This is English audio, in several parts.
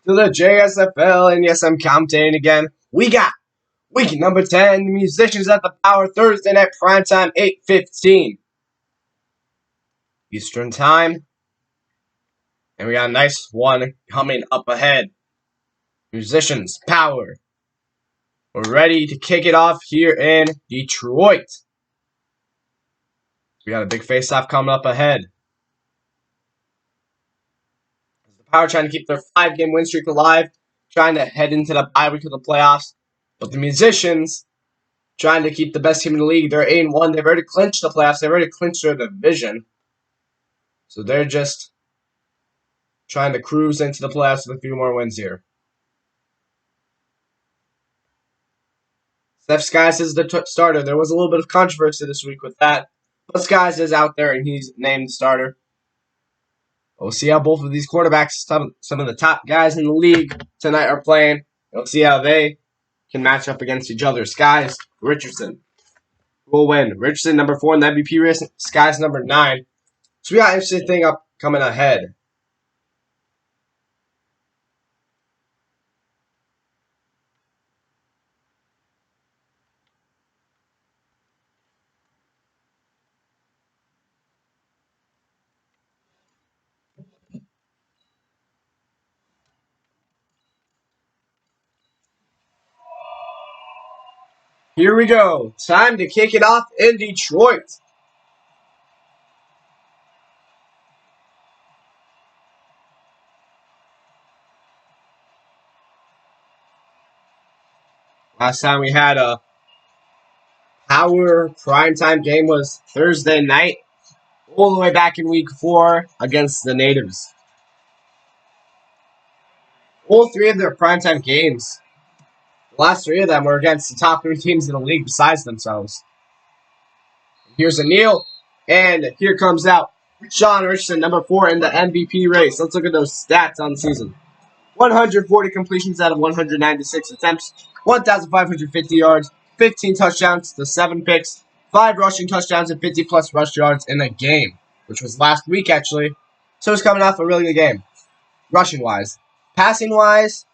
to the JSFL, and yes, I'm counting again. We got week number 10, Musicians at the Power, Thursday night primetime, 8:15 Eastern Time. And we got a nice one coming up ahead. Musicians, Power. We're ready to kick it off here in Detroit. We got a big face-off coming up ahead. The Power trying to keep their 5-game win streak alive, trying to head into the bye week of the playoffs. But the Musicians trying to keep the best team in the league. They're 8-1. They've already clinched the playoffs. They've already clinched their division. So they're just trying to cruise into the playoffs with a few more wins here. Steph Skies is the starter. There was a little bit of controversy this week with that. But Skies is out there, and he's named starter. We'll see how both of these quarterbacks, some of the top guys in the league tonight are playing. We'll see how they can match up against each other. Skies, Richardson will win. Richardson, number 4 in the MVP race. Skies, number 9. So we got an interesting thing up coming ahead. Here we go. Time to kick it off in Detroit. Last time we had a Power primetime game was Thursday night, all the way back in week 4 against the Natives. All 3 of their primetime games, the last 3 of them were against the top 3 teams in the league besides themselves. Here's a kneel, and here comes out Sean Richardson, number 4 in the MVP race. Let's look at those stats on the season. 140 completions out of 196 attempts, 1,550 yards, 15 touchdowns to 7 picks, 5 rushing touchdowns, and 50-plus rush yards in a game, which was last week, actually. So he's coming off a really good game, rushing-wise. Passing-wise,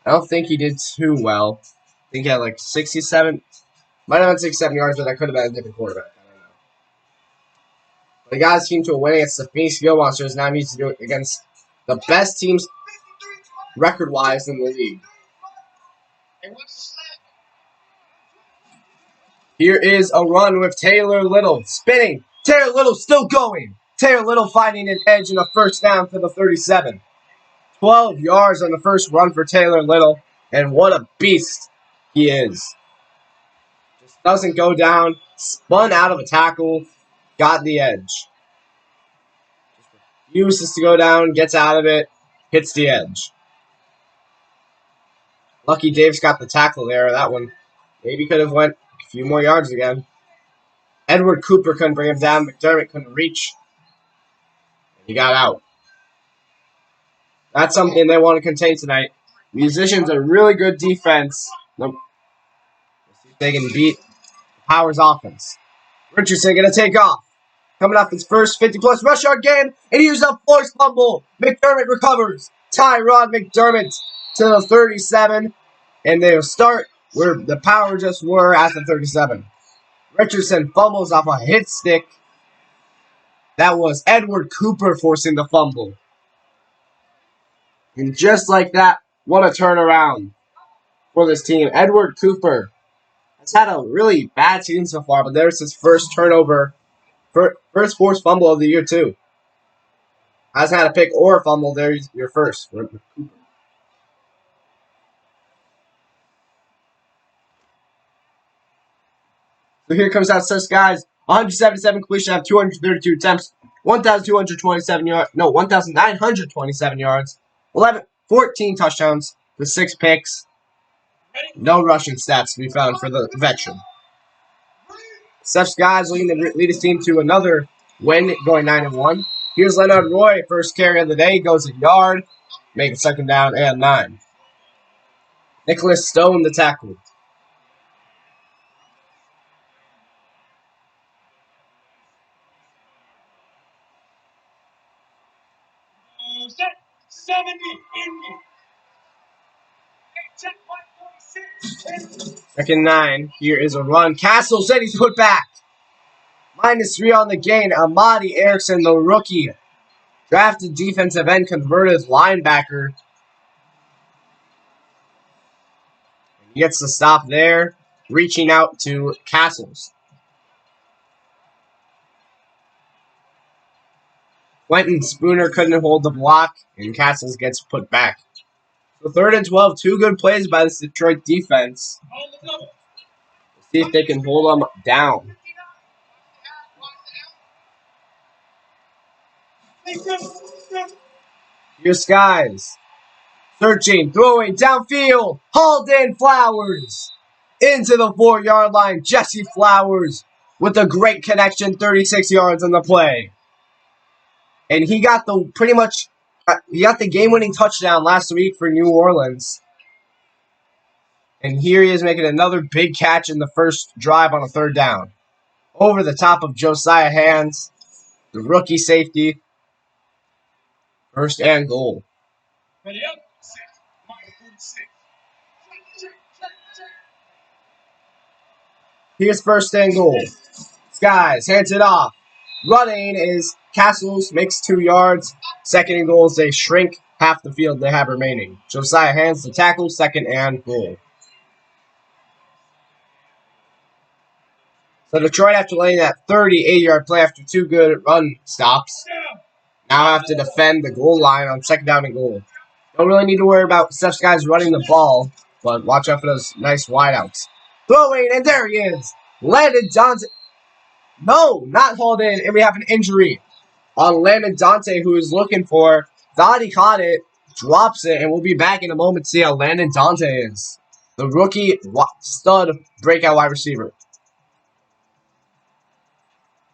I don't think he did too well. I think he had like 67, might have been 67 yards, but that could have been a different quarterback. I don't know. But the guys team to a win against the Phoenix Skill Monsters. Now needs to do it against the best teams record-wise in the league. Here is a run with Taylor Little spinning. Taylor Little still going. Taylor Little finding an edge in a first down for the 37. 12 yards on the first run for Taylor Little. And what a beast he is. Just doesn't go down. Spun out of a tackle. Got the edge. Uses to go down. Gets out of it. Hits the edge. Lucky Dave's got the tackle there. That one maybe could have went a few more yards again. Edward Cooper couldn't bring him down. McDermott couldn't reach. He got out. That's something they want to contain tonight. Musicians are really good defense. Let's see if they can beat Power's offense. Richardson going to take off. Coming off his first 50-plus rush yard game, and he used a forced fumble. McDermott recovers. Tyrod McDermott to the 37, and they'll start where the Power just were at the 37. Richardson fumbles off a hit stick. That was Edward Cooper forcing the fumble. And just like that, what a turnaround for this team. Edward Cooper has had a really bad season so far, but there's his first turnover, first forced fumble of the year, too. Hasn't had a pick or a fumble. There's your first. So here comes out Sus guys. 177 completion out of 232 attempts. 1,927 yards. 14 touchdowns with 6 picks. No rushing stats to be found for the veteran. Steph's guys lead his team to another win, going 9-1. Here's Leonard Roy, first carry of the day, goes a yard, make it second down and 9. Nicholas Stone, the tackle. Second 9. Here is a run. Castle said he's put back. -3 on the gain. Amadi Erickson, the rookie. Drafted defensive end, converted linebacker. He gets the stop there. Reaching out to Castles. Quentin Spooner couldn't hold the block, and Castles gets put back. So 3rd and 12, 2 good plays by this Detroit defense. Let's see if they can hold them down. Here's Skies. Searching, throwing, downfield. Hauled in Flowers. Into the 4-yard line. Jesse Flowers with a great connection, 36 yards on the play. And he got the game-winning touchdown last week for New Orleans. And here he is making another big catch in the first drive on a 3rd down. Over the top of Josiah Hands, the rookie safety. 1st and goal. Here's 1st and goal. Skies hands it off. Running is Castles, makes 2 yards. 2nd and goal, they shrink half the field they have remaining. Josiah Hands the tackle, 2nd and goal. So Detroit, after letting that 38-yard play after 2 good run stops, now have to defend the goal line on 2nd down and goal. Don't really need to worry about Steph's guys running the ball, but watch out for those nice wideouts. Throwing, and there he is. Landon Dante. No, not hauled in, and we have an injury on Landon Dante, who is looking for. Thought he caught it, drops it, and we'll be back in a moment to see how Landon Dante is. The rookie stud breakout wide receiver.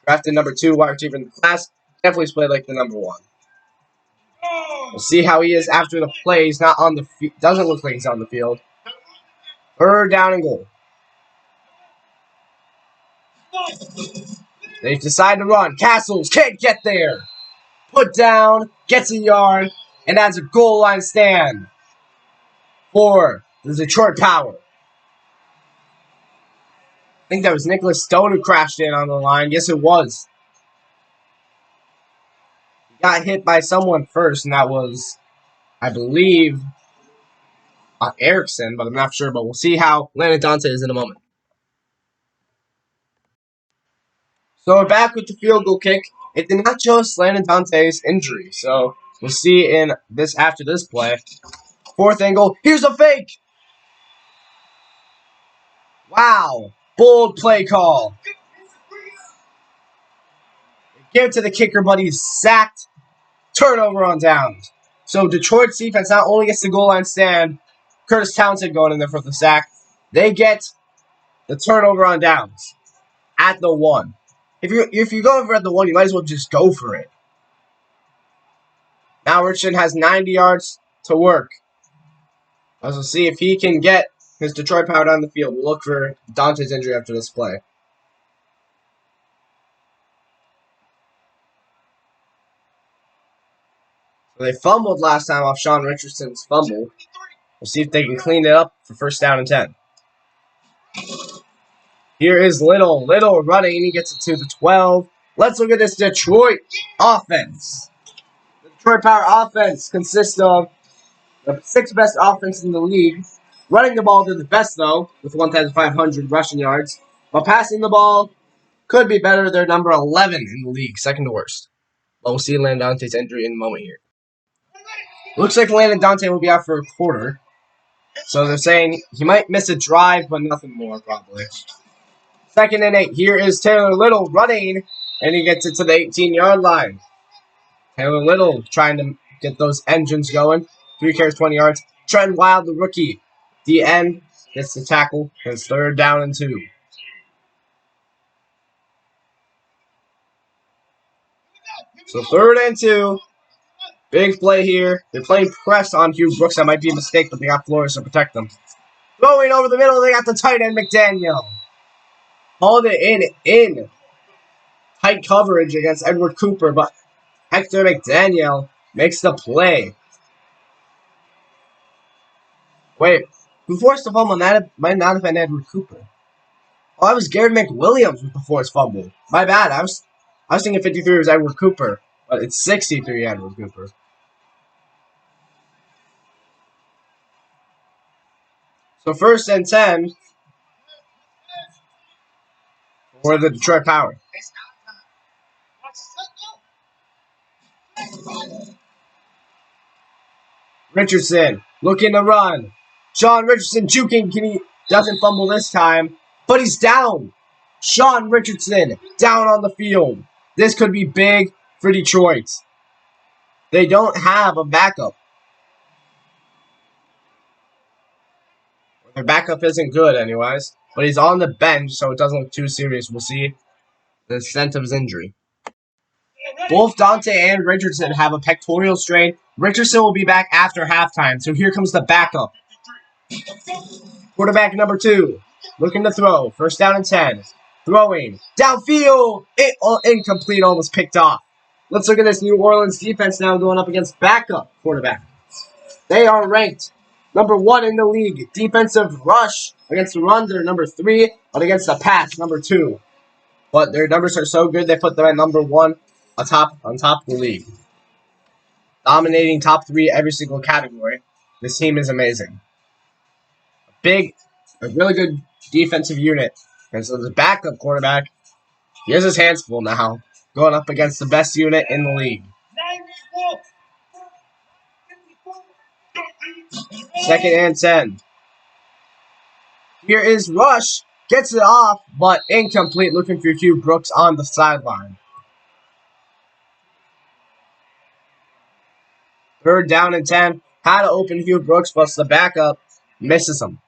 Drafted number 2 wide receiver in the class. Definitely played like the number 1. We'll see how he is after the play. He's not on the field. Doesn't look like he's on the field. 3rd down and goal. They decide to run. Castles can't get there. Put down, gets a yard, and has a goal line stand for the Detroit Power. I think that was Nicholas Stone who crashed in on the line. Yes, it was. He got hit by someone first, and that was, I believe, Erickson, but I'm not sure. But we'll see how Landon Dante is in a moment. So we're back with the field goal kick. It did not show us Landon Dante's injury, so we'll see in this after this play. 4th angle. Here's a fake. Wow. Bold play call. Give it to the kicker, but he's sacked. Turnover on downs. So Detroit's defense not only gets the goal line stand, Curtis Townsend going in there for the sack, they get the turnover on downs at the 1. If you're going for at the 1, you might as well just go for it. Now Richardson has 90 yards to work. As we'll see if he can get his Detroit Power down the field. We'll look for Dante's injury after this play. So they fumbled last time off Sean Richardson's fumble. We'll see if they can clean it up for 1st down and 10. Here is Little. Little running. He gets it to the 12. Let's look at this Detroit offense. The Detroit Power offense consists of the 6th best offense in the league. Running the ball, they're the best, though, with 1,500 rushing yards. But passing the ball could be better. They're number 11 in the league, 2nd to worst. But we'll see Landon Dante's injury in a moment here. Looks like Landon Dante will be out for a quarter. So they're saying he might miss a drive, but nothing more, probably. 2nd and 8. Here is Taylor Little running, and he gets it to the 18-yard line. Taylor Little trying to get those engines going. 3 carries, 20 yards. Trent Wild, the rookie. The end gets the tackle. It's 3rd down and 2. So 3rd and 2. Big play here. They're playing press on Hugh Brooks. That might be a mistake, but they got Flores to protect them. Throwing over the middle, they got the tight end, McDaniel. Hauled it in tight coverage against Edward Cooper, but Hector McDaniel makes the play. Wait, who forced the fumble? That might not have been Edward Cooper. Oh, I was Garrett McWilliams with the forced fumble. My bad. I was thinking 53 was Edward Cooper, but it's 63 Edward Cooper. So 1st and 10 for the Detroit Power. Richardson looking to run. Sean Richardson juking. Doesn't fumble this time, but he's down. Sean Richardson down on the field. This could be big for Detroit. They don't have a backup. Their backup isn't good anyways, but he's on the bench, so it doesn't look too serious. We'll see the extent of his injury. Both Dante and Richardson have a pectoral strain. Richardson will be back after halftime, so here comes the backup. Quarterback number 2, looking to throw. 1st down and 10. Throwing. Downfield. Incomplete, almost picked off. Let's look at this New Orleans defense now going up against backup quarterback. They are ranked number 1 in the league. Defensive rush against the run, they're number 3, but against the pass, number 2. But their numbers are so good, they put them at number 1 on top of the league. Dominating top 3 every single category. This team is amazing. A really good defensive unit. And so the backup quarterback, he has his hands full now, going up against the best unit in the league. 2nd and 10. Here is Rush. Gets it off, but incomplete. Looking for Hugh Brooks on the sideline. 3rd down and 10. Had to open Hugh Brooks, plus the backup misses him.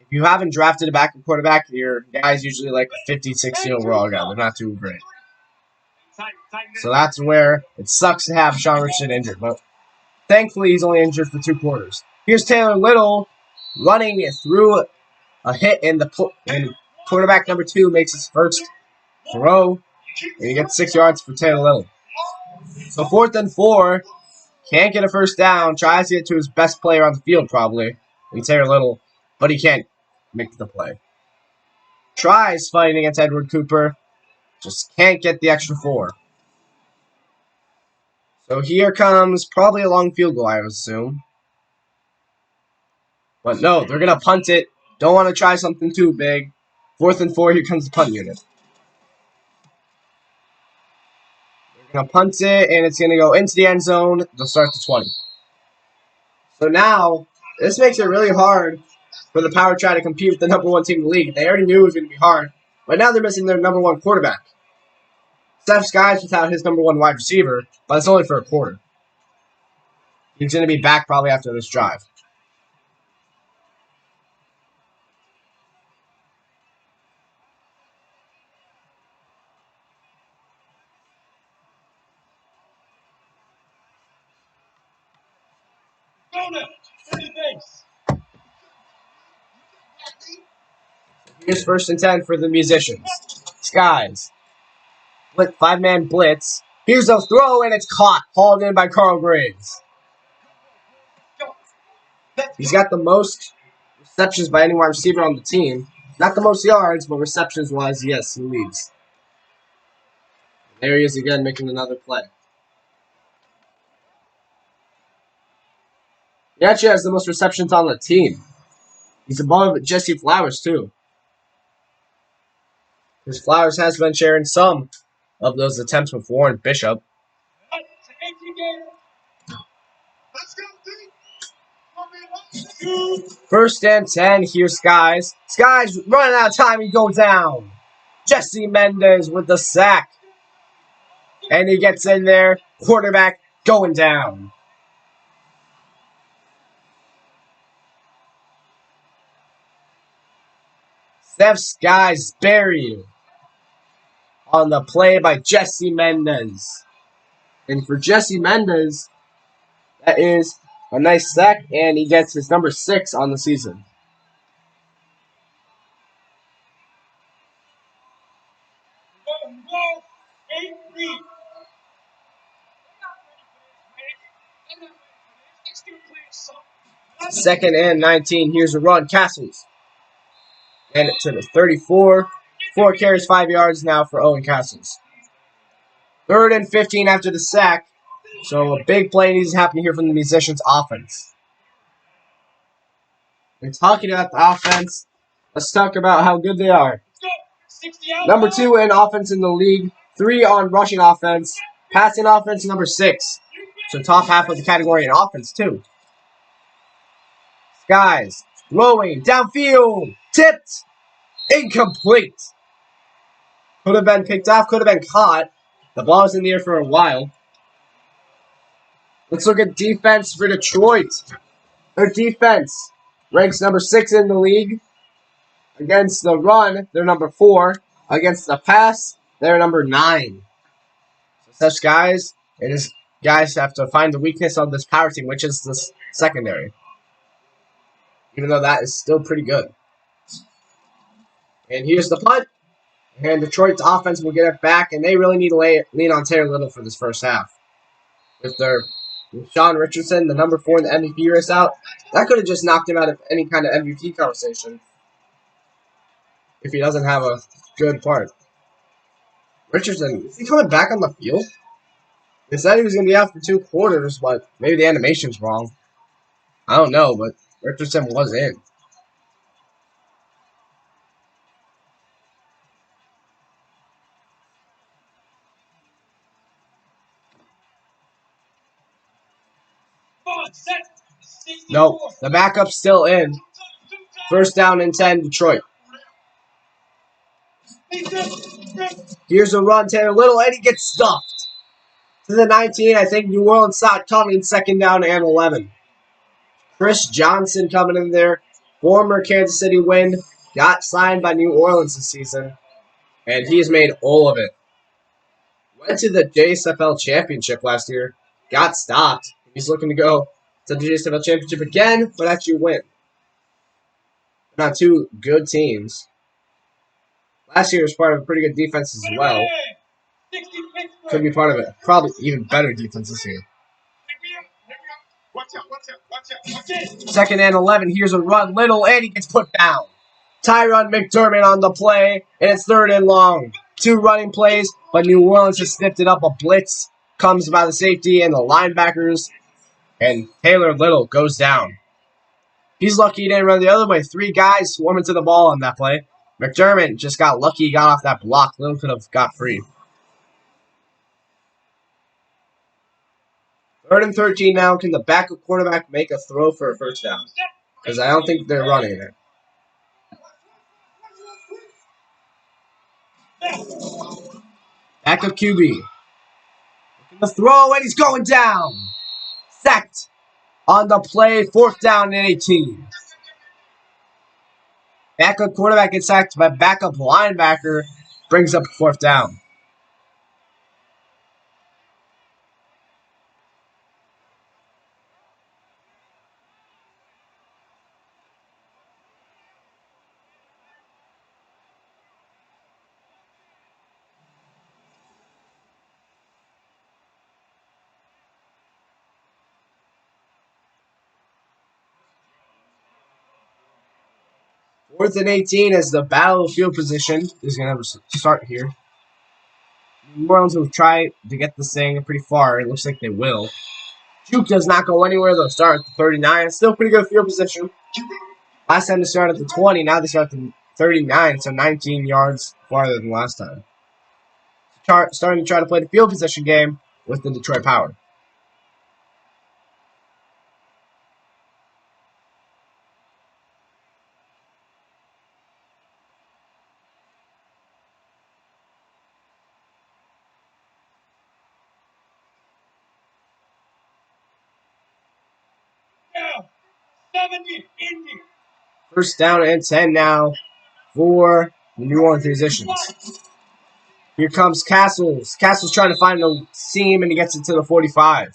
If you haven't drafted a backup quarterback, your guy's usually like a 50, 60 overall guy. They're not too great. So that's where it sucks to have Sean Richardson injured. But thankfully, he's only injured for 2 quarters. Here's Taylor Little running through a hit, and quarterback number 2 makes his first throw, and he gets 6 yards for Taylor Little. So 4th and 4, can't get a 1st down, tries to get to his best player on the field probably, and Taylor Little, but he can't make the play. Tries fighting against Edward Cooper, just can't get the extra 4. So here comes probably a long field goal, I would assume. But no, they're going to punt it. Don't want to try something too big. 4th and 4, here comes the punt unit. They're going to punt it, and it's going to go into the end zone. They'll start the 20. So now, this makes it really hard for the Power to try to compete with the number 1 team in the league. They already knew it was going to be hard. But now they're missing their number 1 quarterback. Steph Sky's without his number 1 wide receiver, but it's only for a quarter. He's going to be back probably after this drive. Here's 1st and 10 for the musicians. Skies. 5-man blitz. Here's a throw, and it's caught. Hauled in by Carl Graves. He's got the most receptions by any wide receiver on the team. Not the most yards, but receptions-wise, yes, he leads. There he is again, making another play. He actually has the most receptions on the team. He's above Jesse Flowers, too. Because Flowers has been sharing some of those attempts with Warren Bishop. First and 10, here's Skies. Skies running out of time, he goes down. Jesse Mendez with the sack. And he gets in there, quarterback going down. Steph Skies buried on the play by Jesse Mendez. And for Jesse Mendez, that is a nice sack, and he gets his number 6 on the season. 2nd and 19. Here's a run. Castles. And it to the 34. 4 carries, 5 yards now for Owen Castles. 3rd and 15 after the sack. So a big play needs to happen here from the Musicians' offense. We're talking about the offense. Let's talk about how good they are. Number 2 in offense in the league. 3 on rushing offense. Passing offense, number 6. So top half of the category in offense, too. Skies. Throwing. Downfield. Tipped. Incomplete. Could have been picked off. Could have been caught. The ball was in the air for a while. Let's look at defense for Detroit. Their defense ranks number 6 in the league. Against the run, they're number 4. Against the pass, they're number 9. So such guys, guys have to find the weakness of this power team, which is the secondary. Even though that is still pretty good. And here's the punt. And Detroit's offense will get it back, and they really need to lean on Taylor Little for this first half. With Sean Richardson, the number 4 in the MVP race out, that could have just knocked him out of any kind of MVP conversation. If he doesn't have a good part. Richardson, is he coming back on the field? They said he was going to be out for 2 quarters, but maybe the animation's wrong. I don't know, but Richardson was in. Nope, the backup's still in. 1st down and 10, Detroit. Here's a run, Taylor Little, and he gets stuffed. To the 19, I think New Orleans saw it coming, 2nd down and 11. Chris Johnson coming in there. Former Kansas City Wind. Got signed by New Orleans this season. And he's made all of it. Went to the JSFL Championship last year. Got stopped. He's looking to go to the JSFL Championship again, but actually win. Not 2 good teams. Last year was part of a pretty good defense as well. Could be part of it. Probably even better defense this year. 2nd and 11. Here's a run. Little, and he gets put down. Tyron McDermott on the play, and it's 3rd and long. 2 running plays, but New Orleans has sniffed it up. A blitz comes by the safety and the linebackers, and Taylor Little goes down. He's lucky he didn't run the other way. 3 guys swarming to the ball on that play. McDermott just got lucky he got off that block. Little could have got free. 3rd and 13 now. Can the backup quarterback make a throw for a 1st down? Because I don't think they're running it. Backup QB. Looking to throw, and he's going down. Sacked on the play. 4th down and 18. Backup quarterback gets sacked by backup linebacker. Brings up 4th down. Fourth and 18 as the battle of field position is going to start here. New Orleans will try to get this thing pretty far. It looks like they will. Juke does not go anywhere. They'll start at the 39. Still pretty good field position. Last time they started at the 20. Now they start at the 39. So 19 yards farther than last time. Starting to try to play the field position game with the Detroit Power. First down and 10 now for the New Orleans Musicians. Here comes Castles. Castles trying to find a seam, and he gets it to the 45.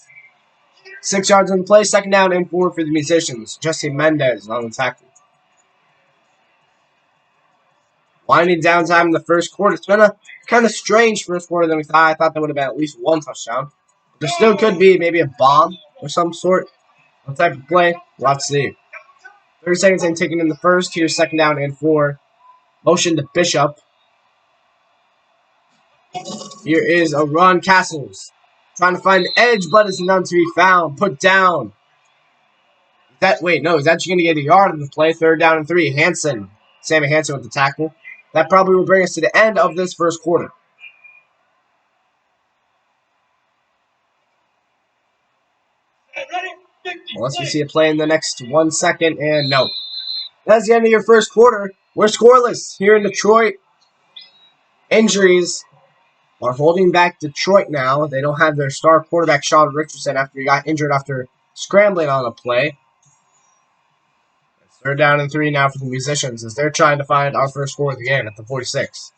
6 yards on the play. 2nd down and 4 for the Musicians. Jesse Mendez on the tackle. Winding down time in the first quarter. It's been a kind of strange first quarter than we thought. I thought there would have been at least 1 touchdown. There still could be maybe a bomb or some sort. What type of play? We'll have to see. 30 seconds and taken in the first. Here's second down and 4. Motion to Bishop. Here is a run. Castles trying to find the edge, but it's none to be found. Put down. He's actually going to get a yard on the play. 3rd down and 3. Sammy Hansen with the tackle. That probably will bring us to the end of this first quarter. Unless we see a play in the next 1 second, and no. That's the end of your first quarter. We're scoreless here in Detroit. Injuries are holding back Detroit now. They don't have their star quarterback, Sean Richardson, after he got injured after scrambling on a play. It's 3rd down and 3 now for the Musicians as they're trying to find our first score of the game at the 46.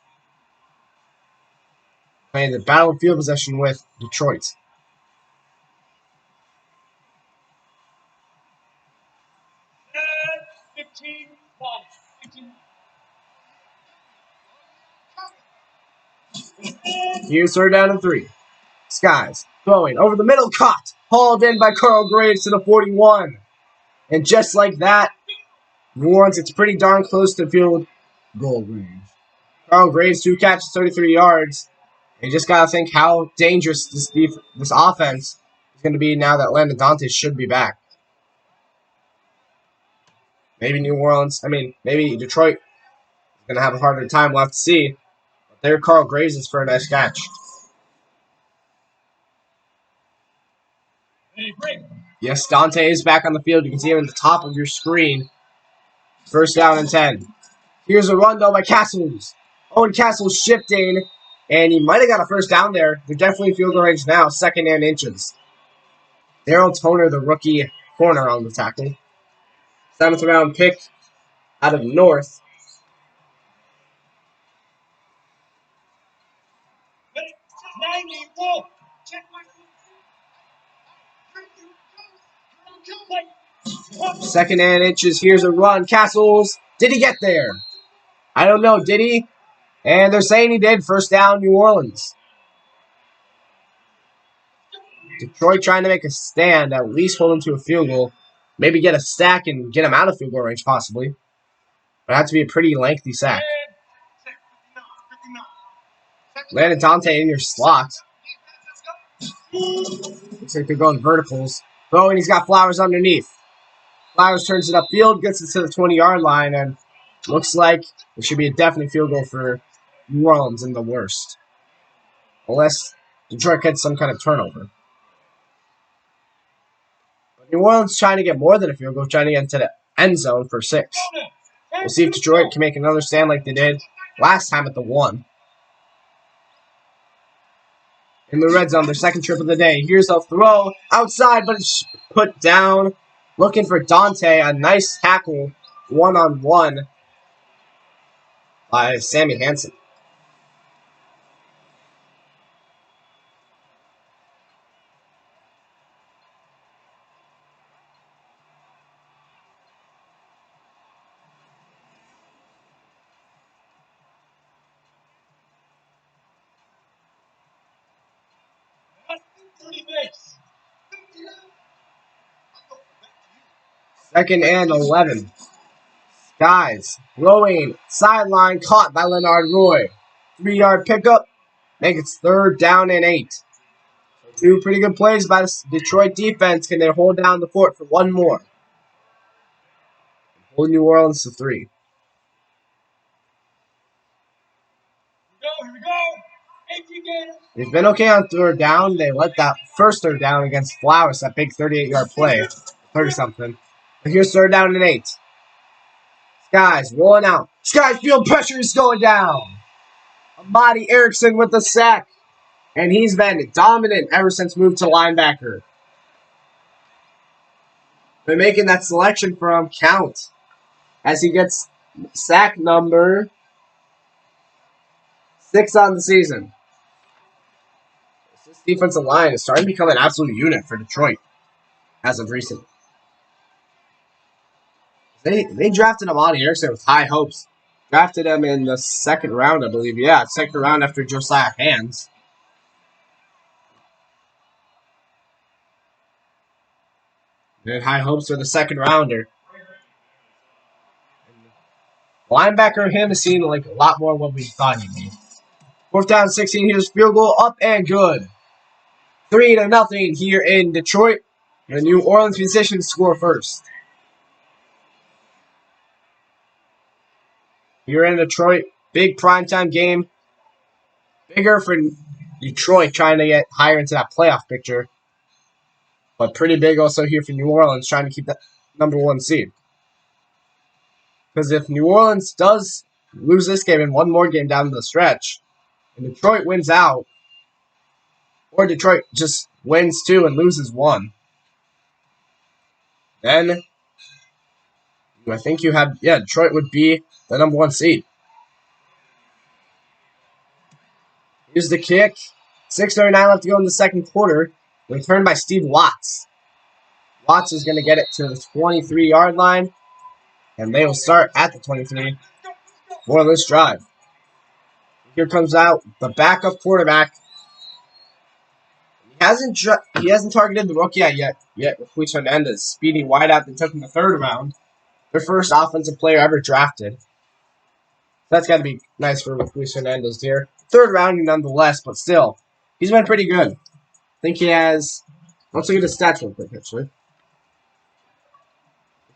Playing the battle field possession with Detroit. Here's 3rd down and 3. Skies throwing over the middle, caught, hauled in by Carl Graves to the 41. And just like that, New Orleans, it's pretty darn close to field goal range. Carl Graves, 2 catches, 33 yards. You just got to think how dangerous this offense is going to be now that Landon Dante should be back. Maybe maybe Detroit is going to have a harder time. We'll have to see. But there Carl Graves is for a nice catch. Yes, Dante is back on the field. You can see him at the top of your screen. 1st down and 10. Here's a run, though, by Castles. Owen Castles shifting, and he might have got a 1st down there. They're definitely field goal range now, 2nd and inches. Daryl Toner, the rookie corner on the tackle. 7th round pick out of North. Second and inches. Here's a run. Castles. Did he get there? I don't know. Did he? And they're saying he did. 1st down, New Orleans. Detroit trying to make a stand. At least hold them to a field goal. Maybe get a sack and get them out of field goal range, possibly. But it has to be a pretty lengthy sack. Landon Dante in your slot. Looks like they're going verticals. Throwing, he's got Flowers underneath. Flowers turns it upfield, gets it to the 20-yard line, and looks like it should be a definite field goal for New Orleans in the worst. Unless Detroit gets some kind of turnover. But New Orleans trying to get more than a field goal, trying to get into the end zone for 6. We'll see if Detroit can make another stand like they did last time at the 1. In the red zone, their second trip of the day. Here's a throw outside, but it's put down. Looking for Dante. A nice tackle, 1-on-1 by Sammy Hansen. Second and 11. Skies throwing sideline, caught by Leonard Roy. 3-yard pickup. Make it 3rd down and 8. So 2 pretty good plays by the Detroit defense. Can they hold down the fort for 1 more? Hold New Orleans to 3. Here we go. They've been okay on 3rd down. They let that first 3rd down against Flowers, that big 38-yard play. 30-something. But here's 3rd down and 8. Skies rolling out. Skies field pressure is going down. Amadi Erickson with the sack. And he's been dominant ever since moved to linebacker. Been making that selection from count as he gets sack number 6 on the season. This defensive line is starting to become an absolute unit for Detroit as of recent. They drafted Amadi Erickson with high hopes. Drafted him in the 2nd round, I believe. Yeah, 2nd round after Josiah Hands. They had high hopes for the 2nd rounder. Linebacker him is seeing like a lot more what we thought he'd be. 4th down, 16. Here's field goal up and good. 3-0 here in Detroit. The New Orleans Musicians score first. Here in Detroit, big primetime game. Bigger for Detroit trying to get higher into that playoff picture. But pretty big also here for New Orleans trying to keep that #1 seed. Because if New Orleans does lose this game and one more game down the stretch, and Detroit wins out, or Detroit just wins 2 and loses 1, then I think you have, Detroit would be the #1 seed. Here's the kick. 6:39 left to go in the second quarter. Returned by Steve Watts. Watts is going to get it to the 23-yard line, and they will start at the 23 for this drive. Here comes out the backup quarterback. He hasn't targeted the rookie yet. Luis Hernandez, speedy wideout that took in the 3rd round. Their first offensive player ever drafted. That's got to be nice for Luis Hernandez here. 3rd round nonetheless, but still, he's been pretty good. I think he has. Let's look at his stats real quick, actually. If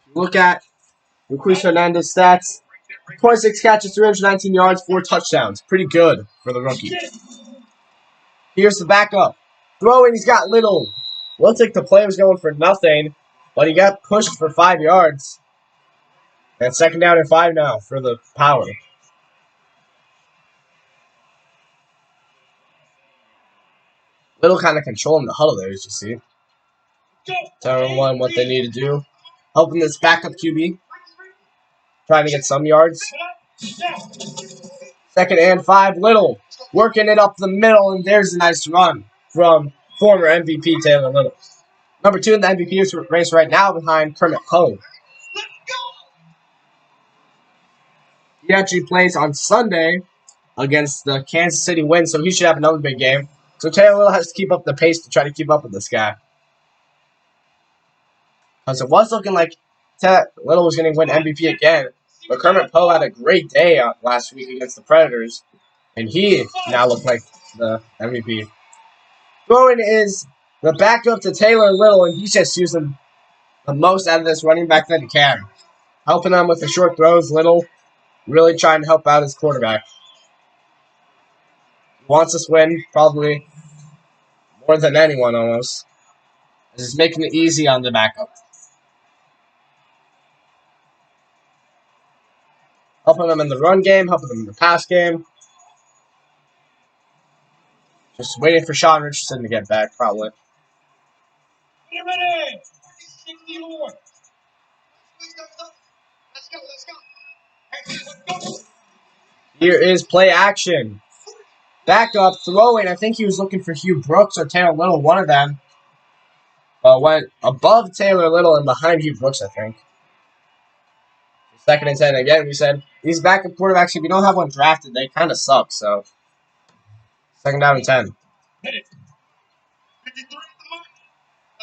you look at Luis Hernandez stats, 26 catches, 319 yards, 4 touchdowns. Pretty good for the rookie. Here's the backup. Throwing, he's got Little. Looks like the play was going for nothing, but he got pushed for 5 yards. And 2nd down and 5 now for the power. Little kind of controlling the huddle there, as you see. Telling everyone what they need to do. Helping this backup QB. Trying to get some yards. 2nd and 5, Little. Working it up the middle, and there's a nice run from former MVP Taylor Little. #2 in the MVP race right now behind Kermit Poe. He actually plays on Sunday against the Kansas City Wind, so he should have another big game. So Taylor Little has to keep up the pace to try to keep up with this guy. Because it was looking like Little was going to win MVP again, but Kermit Poe had a great day last week against the Predators, and he now looks like the MVP. Throwing is the backup to Taylor Little, and he's just using the most out of this running back that he can. Helping him with the short throws, Little really trying to help out his quarterback. He wants this win, probably more than anyone almost. He's making it easy on the backup. Helping them in the run game, helping them in the pass game. Just waiting for Sean Richardson to get back, probably. Here is play action. Backup, throwing. I think he was looking for Hugh Brooks or Taylor Little, one of them. Went above Taylor Little and behind Hugh Brooks, I think. 2nd and 10. Again, we said these backup quarterbacks, if you don't have one drafted, they kind of suck. So, 2nd down and 10.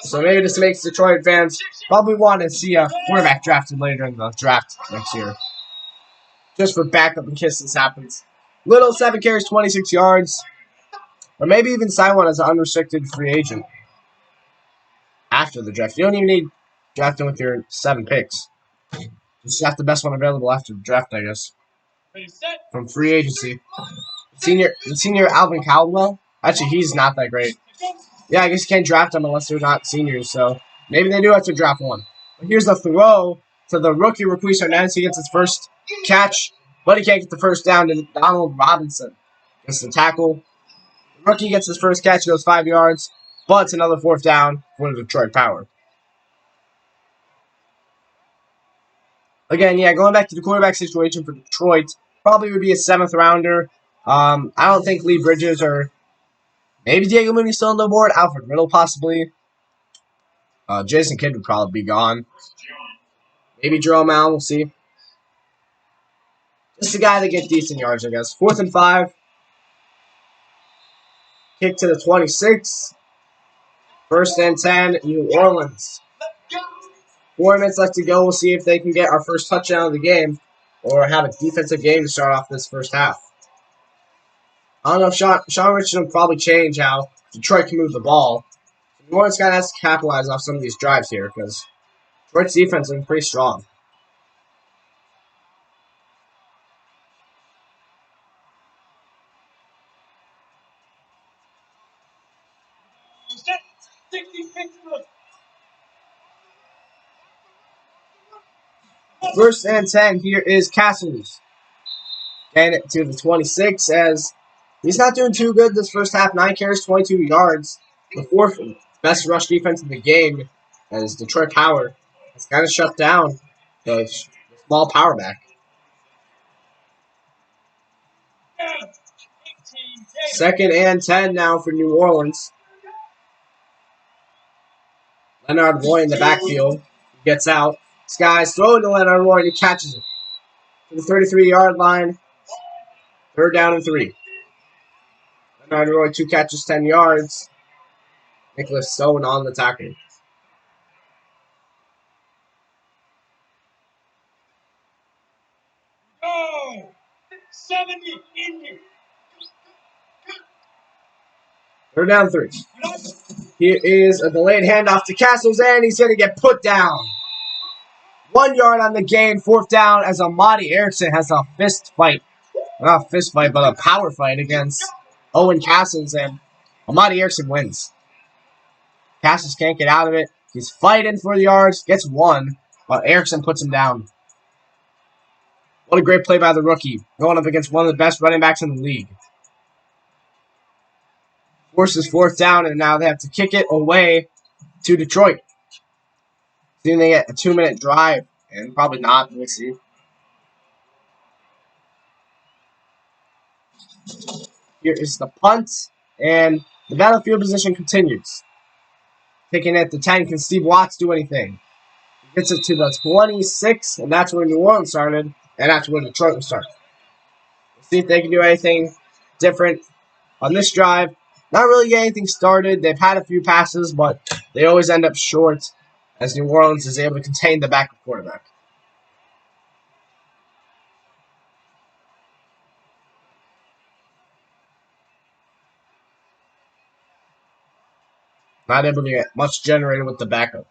So maybe this makes Detroit fans probably want to see a quarterback drafted later in the draft next year. Just for backup in case this happens. Little, 7 carries, 26 yards. Or maybe even sign one as an unrestricted free agent after the draft. You don't even need drafting with your 7 picks. Just draft the best one available after the draft, I guess. From free agency. Senior Alvin Caldwell? Actually, he's not that great. Yeah, I guess you can't draft them unless they're not seniors, so maybe they do have to draft one. But here's the throw to the rookie Luis Hernandez. He gets his first catch, but he can't get the first down to Donald Robinson. Gets the tackle. The rookie gets his first catch, goes 5 yards, but it's another 4th down for the Detroit Power. Again, going back to the quarterback situation for Detroit, probably would be a 7th rounder. I don't think Lee Bridges or maybe Diego Mooney's still on the board. Alfred Riddle possibly. Jason Kidd would probably be gone. Maybe Jerome Allen, we'll see. Just a guy that gets decent yards, I guess. 4th and 5. Kick to the 26. 1st and 10, New Orleans. 4 minutes left to go. We'll see if they can get our first touchdown of the game. or have a defensive game to start off this first half. I don't know if Sean Richardson will probably change how Detroit can move the ball. New Orleans kind of has to capitalize off some of these drives here because Detroit's defense is pretty strong. First and 10, here is Castles. And to the 26 as he's not doing too good this first half. 9 carries, 22 yards. The fourth best rush defense in the game as Detroit Power has kind of shut down the small power back. Second and 10 now for New Orleans. Leonard Roy in the backfield. He gets out. Skies throwing to Leonard Roy and he catches it. To the 33-yard line. Third down and 3. Leonard Roy, 2 catches, 10 yards. Nicholas Stone on the tackle. Third down 3. Here is a delayed handoff to Castles, and he's going to get put down. 1 yard on the gain, fourth down, as Amadi Erickson has a fist fight. Not a fist fight, but a power fight against Owen Castles, and Amadi Erickson wins. Castles can't get out of it. He's fighting for the yards, gets 1, but Erickson puts him down. What a great play by the rookie, going up against one of the best running backs in the league. Forces fourth down, and now they have to kick it away to Detroit. Then they get a 2-minute drive, and probably not. Let me see. Here is the punt, and the battlefield position continues. Taking it to 10, can Steve Watts do anything? He gets it to the 26, and that's where New Orleans started, and that's where Detroit will start. Let's see if they can do anything different on this drive. Not really get anything started. They've had a few passes, but they always end up short as New Orleans is able to contain the backup quarterback. Not able to get much generated with the backup.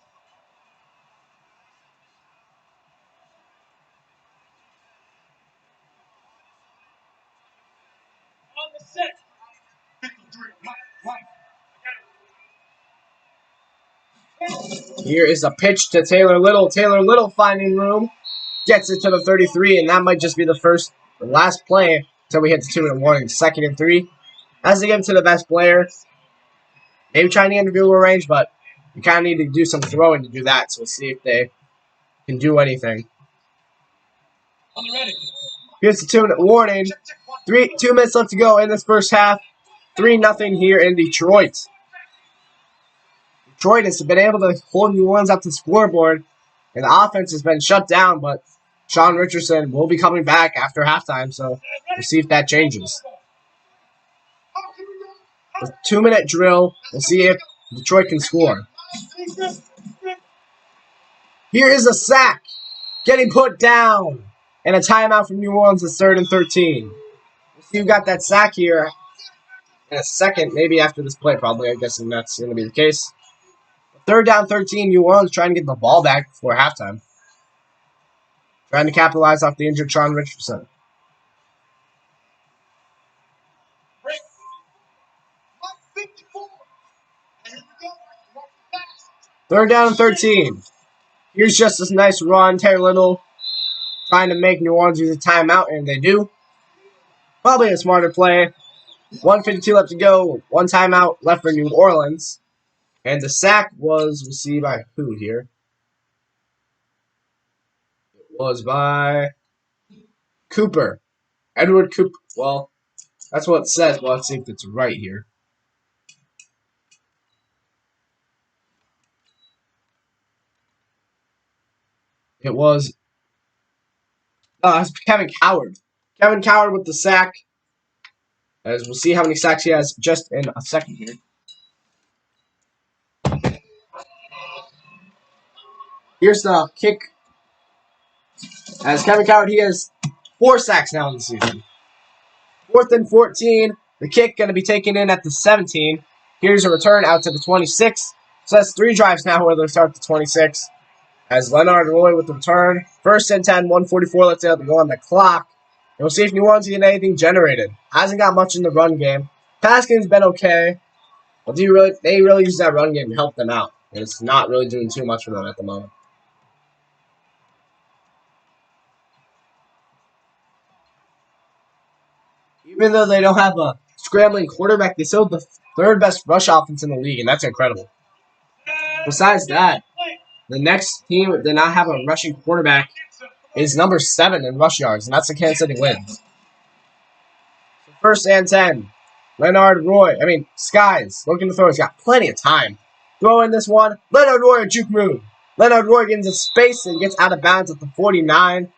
Here is a pitch to Taylor Little. Taylor Little finding room. Gets it to the 33, and that might just be the last play until we hit the 2-minute warning. 2nd and 3. As they give it to the best player. Maybe trying to get into field goal range, but you kind of need to do some throwing to do that. So we'll see if they can do anything. Here's the 2-minute warning. 2 minutes left to go in this first half. 3-0 here in Detroit. Detroit has been able to hold New Orleans up to the scoreboard, and the offense has been shut down, but Sean Richardson will be coming back after halftime, so we'll see if that changes. A 2-minute drill. We'll see if Detroit can score. Here is a sack. Getting put down. And a timeout from New Orleans is 3rd and 13. We'll see who got that sack here in a second, maybe after this play, probably. I'm guessing that's going to be the case. 3rd down 13, New Orleans trying to get the ball back before halftime. Trying to capitalize off the injured Sean Richardson. Third down and 13. Here's just this nice run. Taylor Little trying to make New Orleans use a timeout, and they do. Probably a smarter play. 1:52 left to go. 1 timeout left for New Orleans. And the sack was received by who here? It was by Cooper. Edward Cooper. Well, that's what it says. Well, let's see if it's right here. It was Kevin Coward. Kevin Coward with the sack. As we'll see how many sacks he has just in a second here. Here's the kick. As Kevin Coward, he has 4 sacks now in the season. 4th and 14. The kick going to be taken in at the 17. Here's a return out to the 26. So that's 3 drives now where they'll start at the 26. As Leonard Roy with the return. 1st and 10, 1:44 left to go on the clock. And we'll see if New Orleans can get anything generated. Hasn't got much in the run game. Pass game's been okay. But they really use that run game to help them out. And it's not really doing too much for them at the moment. Even though they don't have a scrambling quarterback, they still have the 3rd best rush offense in the league, and that's incredible. Besides that, the next team that did not have a rushing quarterback is number 7 in rush yards, and that's the Kansas City Wins. So 1st and 10. Skies looking to throw. He's got plenty of time. Throwing this one. Leonard Roy, a juke move. Leonard Roy gets into space and gets out of bounds at the 49.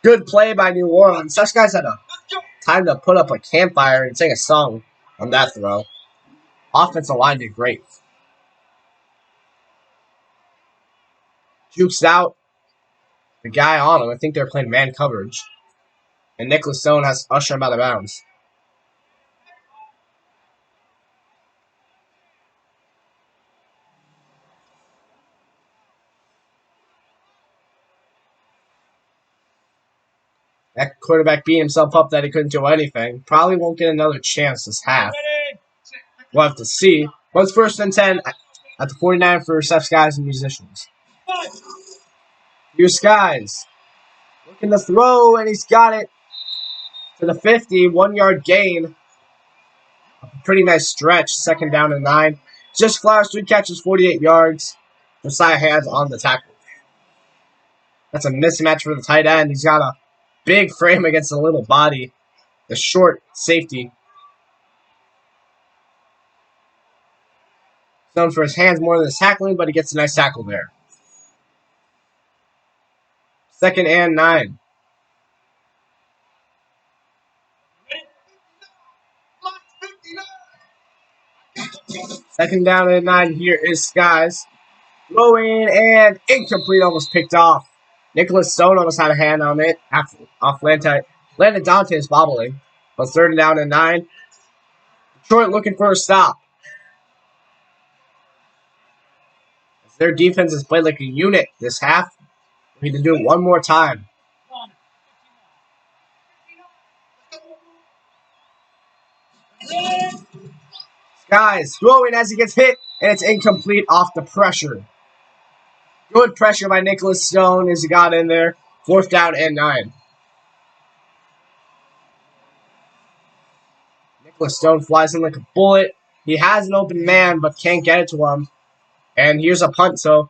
Good play by New Orleans. Such guys had a time to put up a campfire and sing a song on that throw. Offensive line did great. Jukes out. The guy on him. I think they're playing man coverage. And Nicholas Stone has to usher him out of bounds. That quarterback beat himself up that he couldn't do anything. Probably won't get another chance this half. We'll have to see. Once 1st and 10 at the 49 for Seth Skies and Musicians. Here's Skies. Looking to throw, and he's got it to the 50. 1-yard gain. A pretty nice stretch. 2nd down and 9. Just Flowers, 3 catches, 48 yards. Josiah Hands on the tackle. That's a mismatch for the tight end. He's got a big frame against a little body. The short safety. Known for his hands more than his tackling, but he gets a nice tackle there. 2nd and 9. Second down and 9. Here is Skies. Throwing and incomplete, almost picked off. Nicholas Stone almost had a hand on it. Off Landon Dante's bobbling. But 3rd down and 9. Detroit looking for a stop. Their defense has played like a unit this half. We need to do it one more time. Skies throwing as he gets hit, and it's incomplete off the pressure. Good pressure by Nicholas Stone as he got in there. 4th down and 9. Nicholas Stone flies in like a bullet. He has an open man, but can't get it to him. And here's a punt, so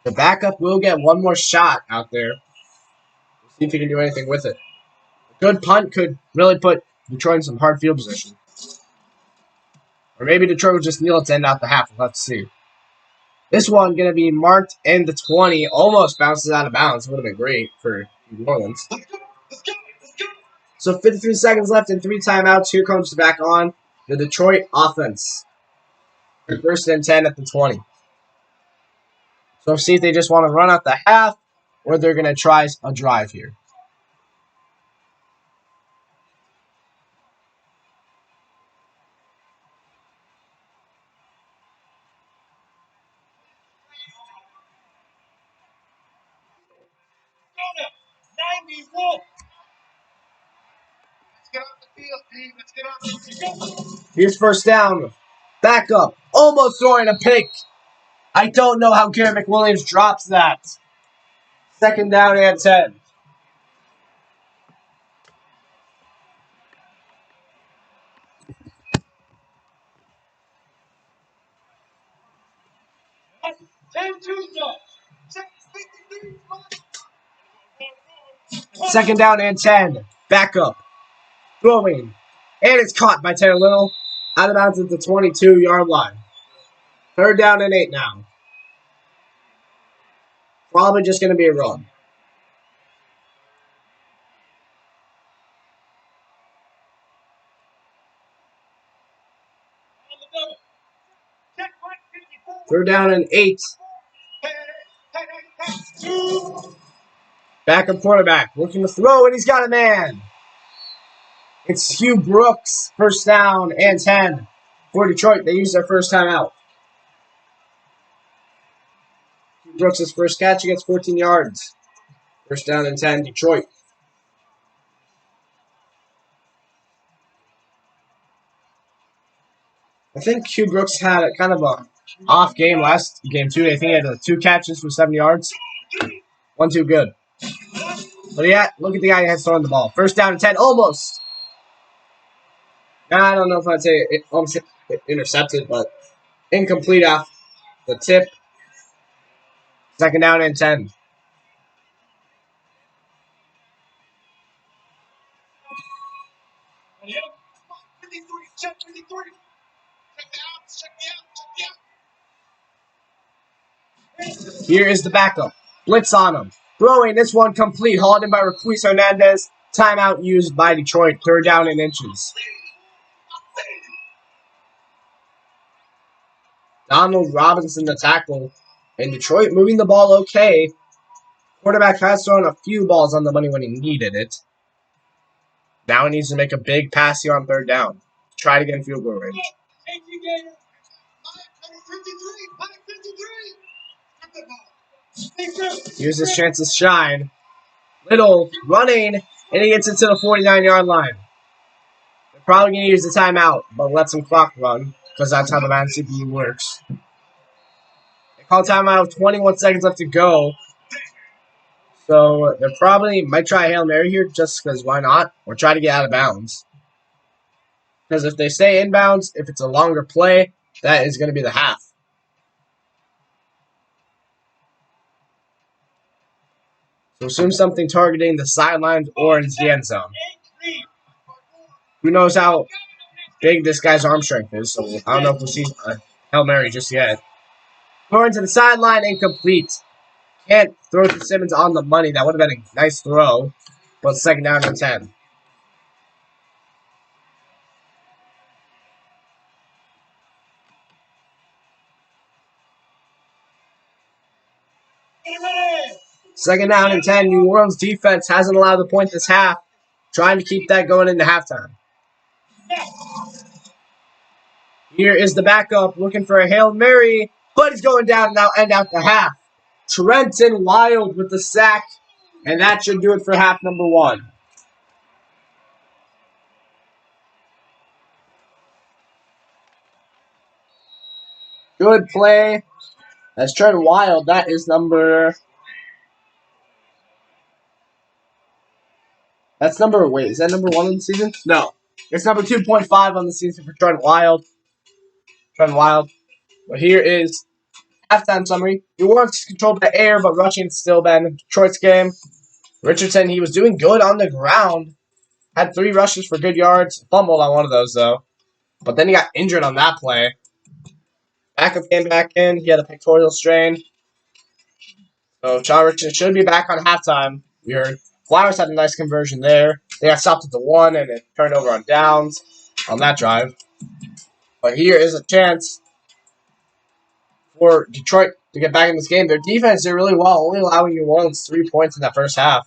the backup will get one more shot out there. We'll see if he can do anything with it. A good punt could really put Detroit in some hard field position. Or maybe Detroit will just kneel to end out the half. We'll have to see. This one going to be marked in the 20. Almost bounces out of bounds. Would have been great for New Orleans. So 53 seconds left and 3 timeouts. Here comes back on the Detroit offense. 1st and 10 at the 20. So see if they just want to run out the half or they're going to try a drive here. Here's 1st down. Back up. Almost throwing a pick. I don't know how Garrett McWilliams drops that. 2nd down and 10. Second down and 10. Back up. Throwing. And it's caught by Taylor Little. Out of bounds at the 22-yard line. 3rd down and 8 now. Probably just going to be a run. Third down and 8. Backup quarterback looking to throw, and he's got a man. It's Hugh Brooks, first down and 10 for Detroit. They use their first timeout. Hugh Brooks' first catch, he gets 14 yards. First down and 10, Detroit. I think Hugh Brooks had a kind of a off game last game too. I think he had 2 catches for 7 yards. 1 too good. But yeah, look at the guy that's throwing the ball. First down and 10, almost. I don't know if I'd say it almost intercepted, but incomplete off the tip. Second down and 10. Here is the backup. Blitz on him. Throwing this one complete. Hauled in by Ruiz Hernandez. Timeout used by Detroit. Third down and inches. Donald Robinson the tackle. And Detroit moving the ball okay. Quarterback has thrown a few balls on the money when he needed it. Now he needs to make a big pass here on third down. Try to get in field goal range. Here's his chance to shine. Little running, and he gets it to the 49-yard line. They're probably going to use the timeout, but let some clock run, because that's how the man CPU works. They call timeout with 21 seconds left to go. So they probably might try a Hail Mary here, just because why not? Or try to get out of bounds. Because if they stay inbounds, if it's a longer play, that is going to be the half. So assume something targeting the sidelines or in the end zone. Who knows how big this guy's arm strength is, so I don't know if we'll see a Hail Mary just yet. Throwing to the sideline, incomplete. Can't throw to Simmons on the money. That would have been a nice throw. But second down and 10. Second down and 10. New Orleans defense hasn't allowed the point this half. Trying to keep that going into halftime. Here is the backup looking for a Hail Mary, but he's going down and now end out the half. Trenton Wild with the sack, and that should do it for half number 1. Good play. That's Trenton Wild. That is number... Wait, is that number 1 on the season? No. It's number 2.5 on the season for Trenton Wild. But here is halftime summary. New Orleans controlled the air, but rushing still been Detroit's game. Richardson, he was doing good on the ground. Had 3 rushes for good yards. Fumbled on one of those, though. But then he got injured on that play. Backup came back in. He had a pectoral strain. So Sean Richardson should be back on halftime. We heard Flowers had a nice conversion there. They got stopped at the 1 and it turned over on downs on that drive. But here is a chance for Detroit to get back in this game. Their defense did really well, only allowing New Orleans 3 points in that first half.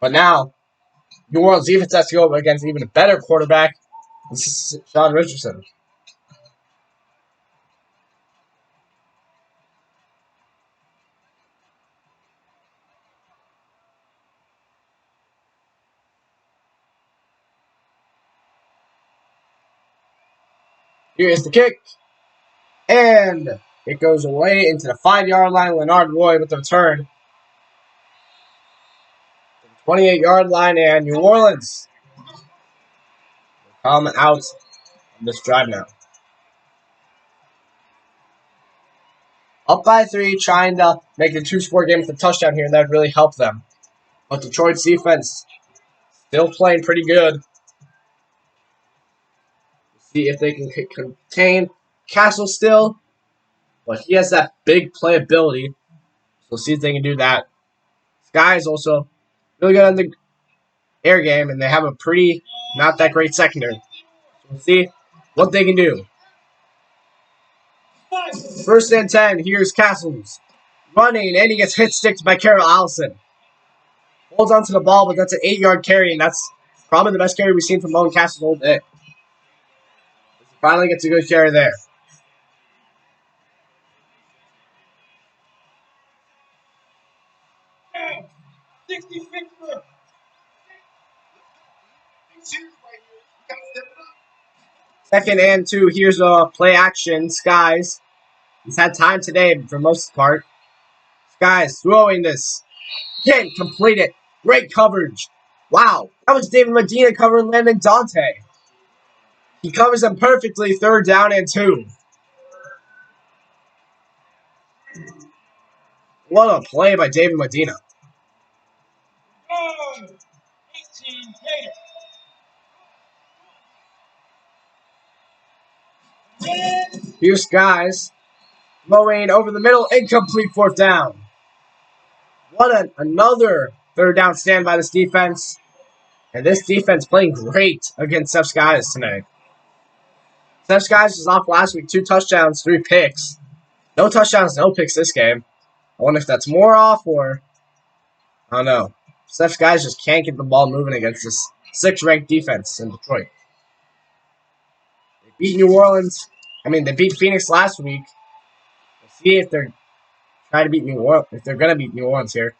But now, New Orleans defense has to go up against even a better quarterback. This is Sean Richardson. Here is the kick. And it goes away into the 5-yard line. Leonard Roy with the return. 28-yard line, and New Orleans come out of this drive now. Up by 3, trying to make it a 2-score game with a touchdown here, and that would really help them. But Detroit's defense still playing pretty good. See if they can contain Castle still. But he has that big playability. So we'll see if they can do that. Sky is also really good on the air game, and they have a pretty not that great secondary. So we'll see what they can do. First and 10. Here's Castles running, and he gets hit sticked by Carroll Allison. Holds onto the ball, but that's an 8-yard carry, and that's probably the best carry we've seen from Owen Castle all day. Finally gets a good carry there. Second and 2. Here's a play action. Skies. He's had time today for most part. Skies throwing this. Can't complete it. Great coverage. Wow. That was David Medina covering Landon Dante. He covers him perfectly. Third down and 2. What a play by David Medina. Here's Skies. Throwing over the middle. Incomplete. Fourth down. What another third down stand by this defense. And this defense playing great against Steph Skies tonight. Steph Skies was off last week. 2 touchdowns, 3 picks. No touchdowns, no picks this game. I wonder if that's more off or... I don't know. Steph Skies just can't get the ball moving against this 6th-ranked defense in Detroit. They beat New Orleans. They beat Phoenix last week. We'll see if they're trying to beat New Orleans. If they're going to beat New Orleans here.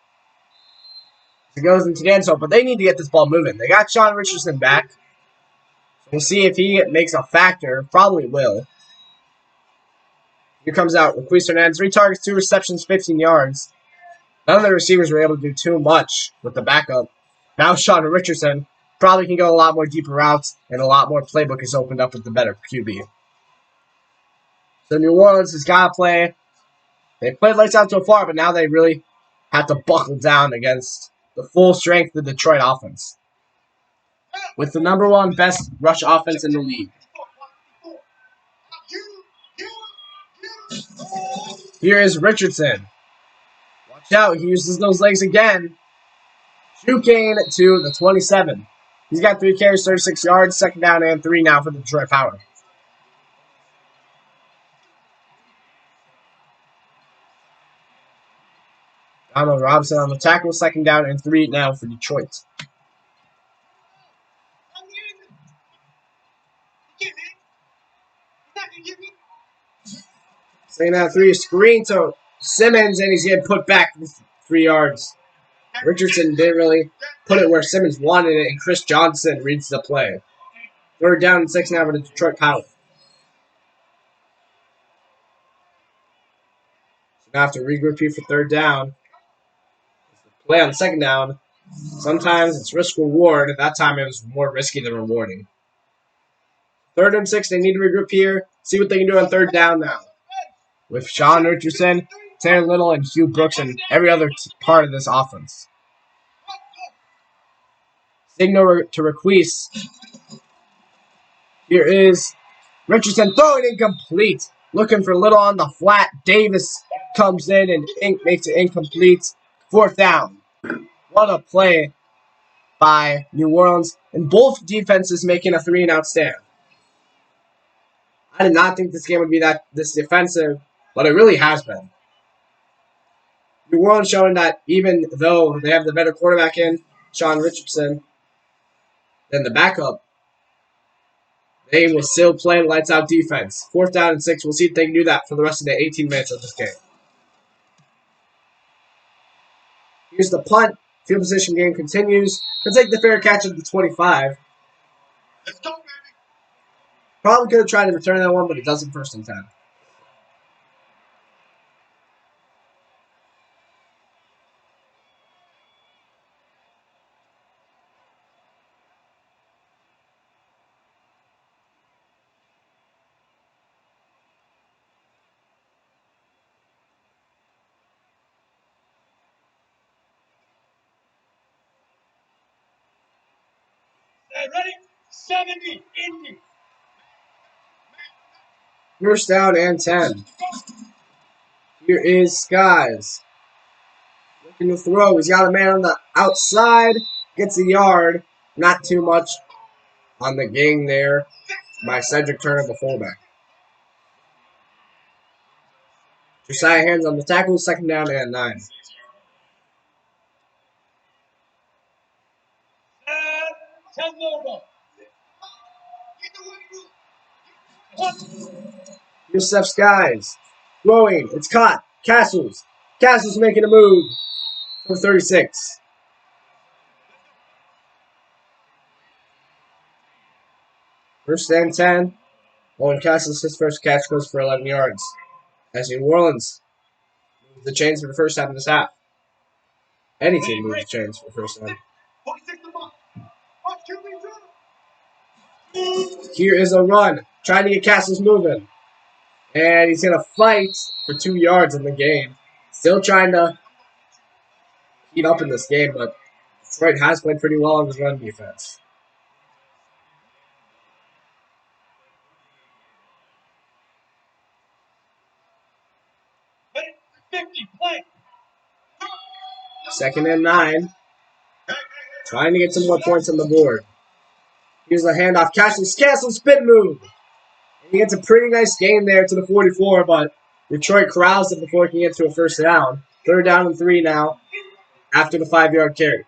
It goes into the end zone, but they need to get this ball moving. They got Sean Richardson back. We'll see if he makes a factor. Probably will. Here comes out Laquise Hernandez. 3 targets, 2 receptions, 15 yards. None of the receivers were able to do too much with the backup. Now Sean Richardson probably can go a lot more deeper routes, and a lot more playbook is opened up with the better QB. So New Orleans has got to play. They played lights out so far, but now they really have to buckle down against the full strength of the Detroit offense. With the number 1 best rush offense in the league. Here is Richardson. Watch out, he uses those legs again. Juking to the 27. He's got 3 carries, 36 yards, 2nd down and 3 now for the Detroit Power. Donald Robinson on the tackle, 2nd down and 3 now for Detroit. Second down 3, screen to Simmons, and he's getting put back 3 yards. Richardson didn't really put it where Simmons wanted it, and Chris Johnson reads the play. 3rd down and 6 now for the Detroit Power. So now have to regroup here for 3rd down. Play on 2nd down. Sometimes it's risk-reward. At that time, it was more risky than rewarding. 3rd and 6, they need to regroup here. See what they can do on 3rd down now. With Sean Richardson, Tanner Little, and Hugh Brooks, and every other part of this offense. Signal to Requise. Here is Richardson throwing incomplete. Looking for Little on the flat. Davis comes in and makes it incomplete. 4th down. What a play by New Orleans. And both defenses making a 3-and-out stand. I did not think this game would be this defensive, but it really has been. New Orleans showing that even though they have the better quarterback in, Sean Richardson, than the backup, they will still play lights out defense. 4th down and 6. We'll see if they can do that for the rest of the 18 minutes of this game. Here's the punt. Field position game continues. He'll take the fair catch at the 25. Let's go, baby. Probably could have tried to return that one, but it doesn't 1st and 10. Ready? 70, Indy. 1st down and 10. Here is Skies. Looking to throw. He's got a man on the outside. Gets a yard. Not too much on the gain there by Cedric Turner, the fullback. Josiah Hands on the tackle. 2nd down and 9. 10 over. Yusef Skies. Throwing. It's caught. Castles. Castles making a move for 36. First and 10. Owen Castles, his first catch goes for 11 yards. As New Orleans moves the chains for the first half of this half. Any team moves the chains for the first half. Here is a run. Trying to get Castles moving. And he's going to fight for 2 yards in the game. Still trying to heat up in this game, but Detroit has played pretty well on his run defense. Second and 9. Trying to get some more points on the board. Here's a handoff. Castles spin move. And he gets a pretty nice gain there to the 44, but Detroit corrals it before he can get to a first down. 3rd down and 3 now after the 5-yard carry.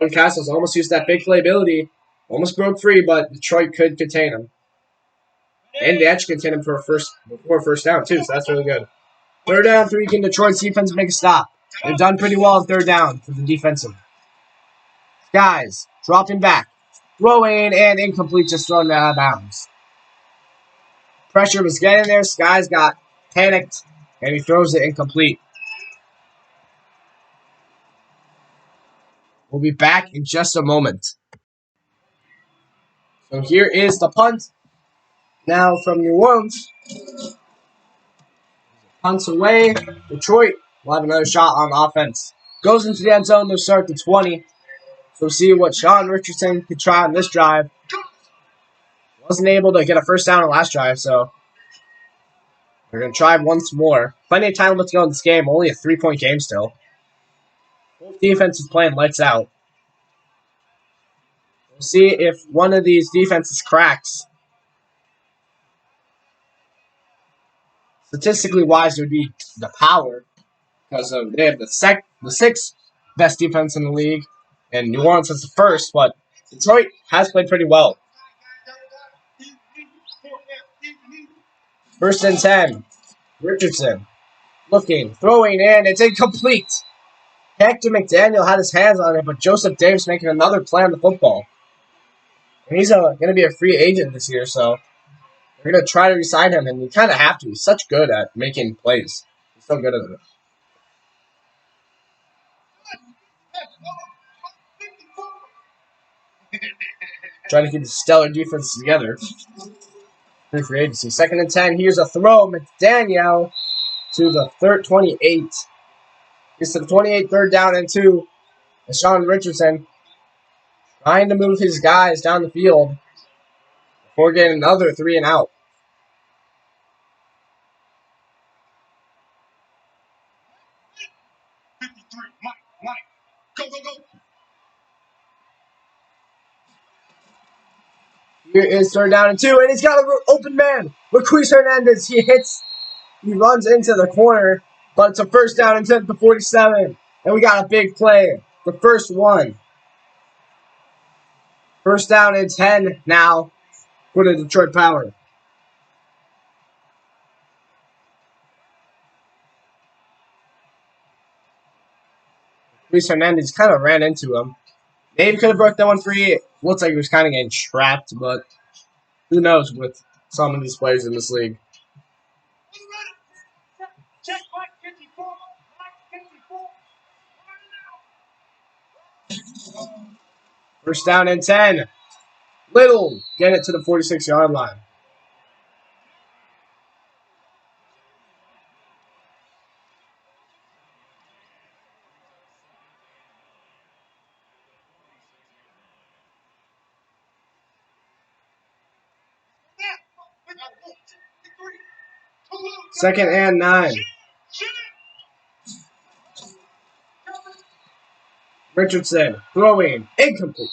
Owen Castles almost used that big playability. Almost broke free, but Detroit could contain him. And they actually contain him for a first down, too, so that's really good. 3rd down, 3. Can Detroit's defense make a stop? They've done pretty well on 3rd down for the defensive. Guys, dropping back. Throwing and incomplete, just thrown out of bounds. Pressure was getting there. Skies got panicked, and he throws it incomplete. We'll be back in just a moment. So here is the punt. Now from New Orleans. Punts away. Detroit will have another shot on offense. Goes into the end zone to start the 20. So we'll see what Sean Richardson could try on this drive. Wasn't able to get a first down on the last drive, so we're going to try once more. Plenty of time left to go in this game. Only a 3-point game still. Both defenses playing lights out. We'll see if one of these defenses cracks. Statistically wise, it would be the Power, because they have the 6th best defense in the league, and New Orleans has the 1st, but Detroit has played pretty well. 1st and 10. Richardson looking, throwing, and it's incomplete. Hector McDaniel had his hands on it, but Joseph Davis making another play on the football. And he's going to be a free agent this year, so we're going to try to re-sign him, and we kind of have to. He's such good at making plays. He's so good at it. Trying to keep the stellar defense together. Free agency. 2nd and 10. Here's a throw. McDaniel to the 28. Here's to the 28, 3rd down and 2. And Sean Richardson trying to move his guys down the field before getting another 3 and out. Here is 3rd down and 2, and he's got an open man. Luis Hernandez, he runs into the corner, but it's a 1st down and 10 at the 47. And we got a big play. The first one. 1st down and 10 now for the Detroit Power. Luis Hernandez kind of ran into him. Maybe could have broke that one free. Looks like he was kind of getting trapped, but who knows with some of these players in this league. First down and 10. Little get it to the 46-yard line. Second and 9. Richardson throwing incomplete.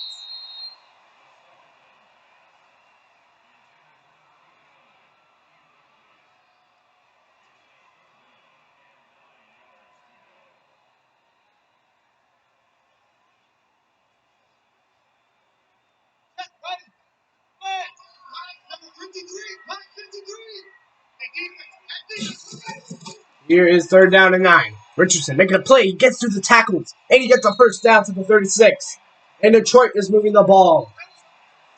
Here is 3rd down and 9. Richardson making a play. He gets through the tackles, and he gets a first down to the 36. And Detroit is moving the ball.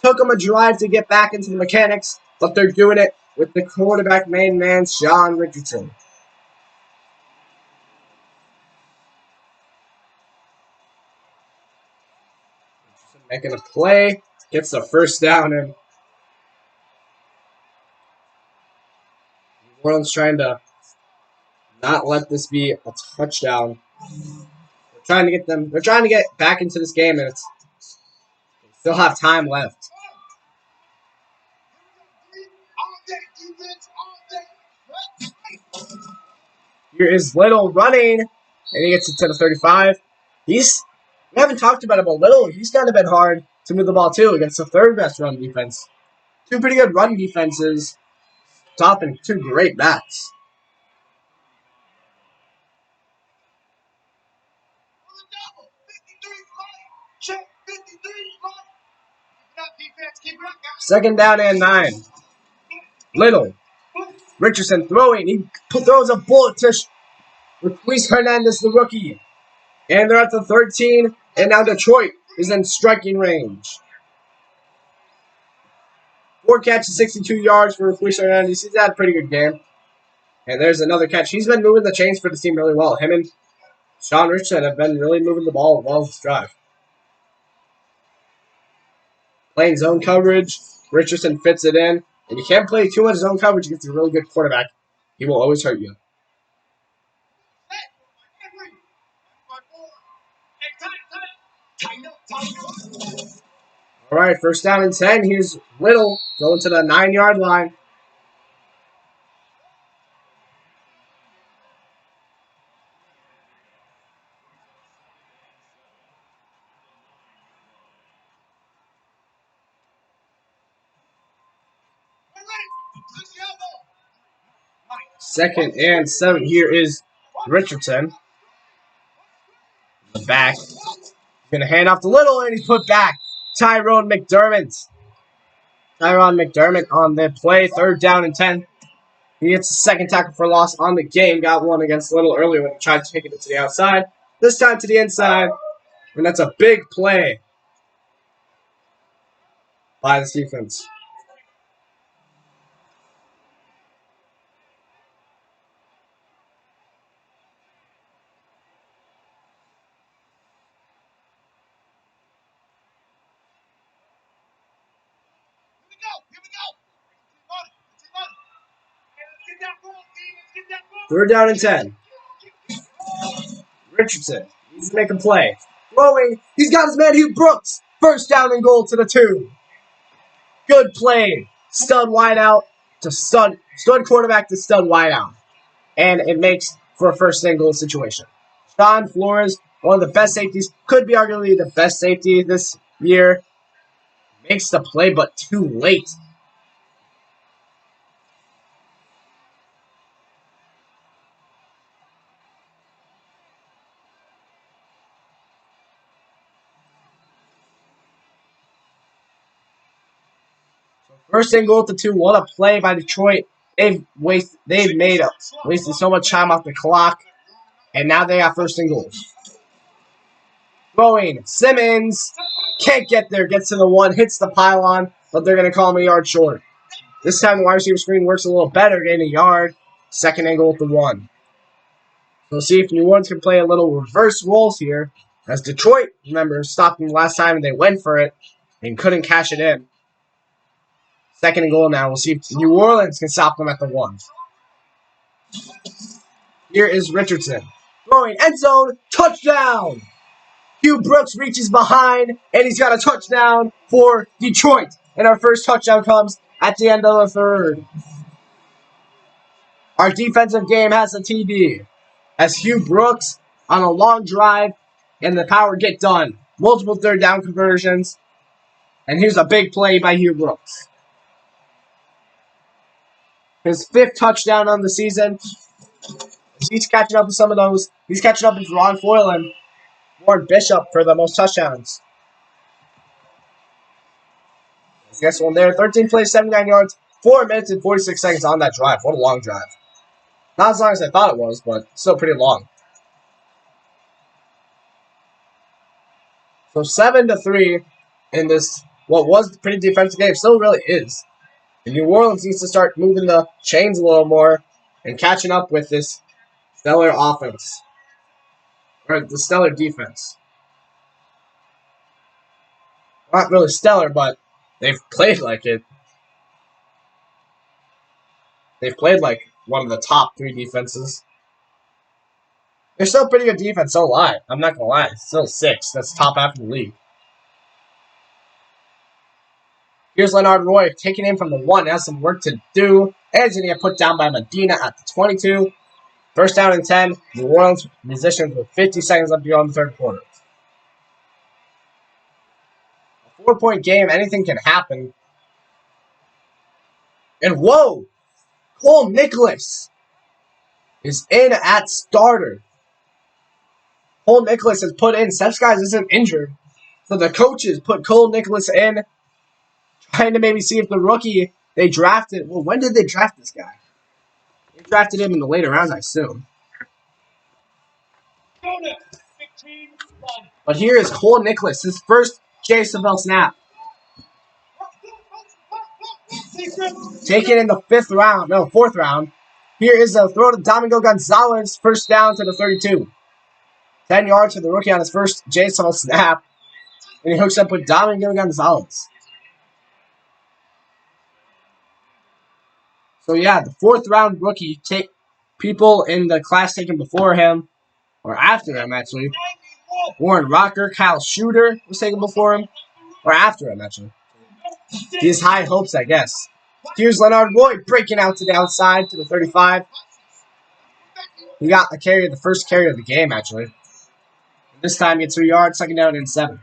Took them a drive to get back into the mechanics, but they're doing it with the quarterback main man, Sean Richardson. Making a play, gets the first down, and New Orleans trying to not let this be a touchdown. They're trying to get back into this game, and they still have time left. Here is Little running, and he gets it to the 35. We haven't talked about him, but Little, he's kind of been hard to move the ball too against the 3rd best run defense. 2 pretty good run defenses, stopping 2 great backs. Second down and 9. Little. Richardson throwing. He throws a bullet to Luis Hernandez, the rookie. And they're at the 13. And now Detroit is in striking range. 4 catches, 62 yards for Luis Hernandez. He's had a pretty good game. And there's another catch. He's been moving the chains for the team really well. Him and Sean Richardson have been really moving the ball well this drive. Playing zone coverage. Richardson fits it in. And you can't play too much zone coverage against a really good quarterback. He will always hurt you. All right, 1st down and 10. Here's Little going to the 9-yard line. Second and 7. Here is Richardson. The back. He's going to hand off to Little, and he's put back. Tyron McDermott on the play. 3rd down and 10. He gets a 2nd tackle for loss on the game. Got one against Little earlier when he tried to take it to the outside. This time to the inside. And that's a big play by this defense. Third down and 10. Richardson needs to make a play. Throwing. He's got his man Hugh Brooks. 1st down and goal to the 2. Good play. Stud wideout to stud quarterback to stud wideout. And it makes for a 1st and goal situation. Sean Flores, one of the best safeties, could be arguably the best safety this year. Makes the play, but too late. So 1st and goal to 2. What a play by Detroit. They've wasted so much time off the clock. And now they got 1st and goal. Throwing. Simmons can't get there. Gets to the 1. Hits the pylon. But they're going to call him a yard short. This time the wide receiver screen works a little better. Getting a yard. 2nd and goal to 1. So see if New Orleans can play a little reverse roles here. As Detroit, remember, stopped them last time and they went for it. And couldn't cash it in. 2nd and goal now. We'll see if New Orleans can stop them at the 1. Here is Richardson. Throwing end zone. Touchdown. Hugh Brooks reaches behind. And he's got a touchdown for Detroit. And our first touchdown comes at the end of the 3rd. Our defensive game has a TD. As Hugh Brooks on a long drive. And the power get done. Multiple 3rd down conversions. And here's a big play by Hugh Brooks. His 5th touchdown on the season. He's catching up with some of those. He's catching up with Ron Foyle and Ward Bishop for the most touchdowns. Guess one there. 13 plays, 79 yards, 4 minutes and 46 seconds on that drive. What a long drive. Not as long as I thought it was, but still pretty long. So 7-3 in this, what was a pretty defensive game, still really is. And New Orleans needs to start moving the chains a little more and catching up with this stellar offense. Or the stellar defense. Not really stellar, but they've played like it. They've played like one of the top 3 defenses. They're still pretty good defense, don't lie. I'm not going to lie. It's still 6. That's top half of the league. Here's Leonard Roy taking in from the 1. Has some work to do. And he's going to get put down by Medina at the 22. First down and 10. New Orleans positions with 50 seconds left to go in the third quarter. A 4-point game. Anything can happen. And whoa! Cole Nicholas is in at starter. Cole Nicholas is put in. Seth Skies isn't injured. So the coaches put Cole Nicholas in, trying to maybe see if the rookie they drafted. Well, when did they draft this guy? They drafted him in the later rounds, I assume. But here is Cole Nicholas, his first JSFL snap. Taken in the 4th round. Here is a throw to Domingo Gonzalez, first down to the 32. 10 yards for the rookie on his first JSFL snap. And he hooks up with Domingo Gonzalez. So yeah, the 4th round rookie, take people in the class taken before him, or after him actually. Warren Rocker, Kyle Shooter was taken before him, or after him actually. He has high hopes, I guess. Here's Leonard Roy breaking out to the outside to the 35. He got a carry, the first carry of the game actually. This time he gets 3 yards, 2nd down and 7.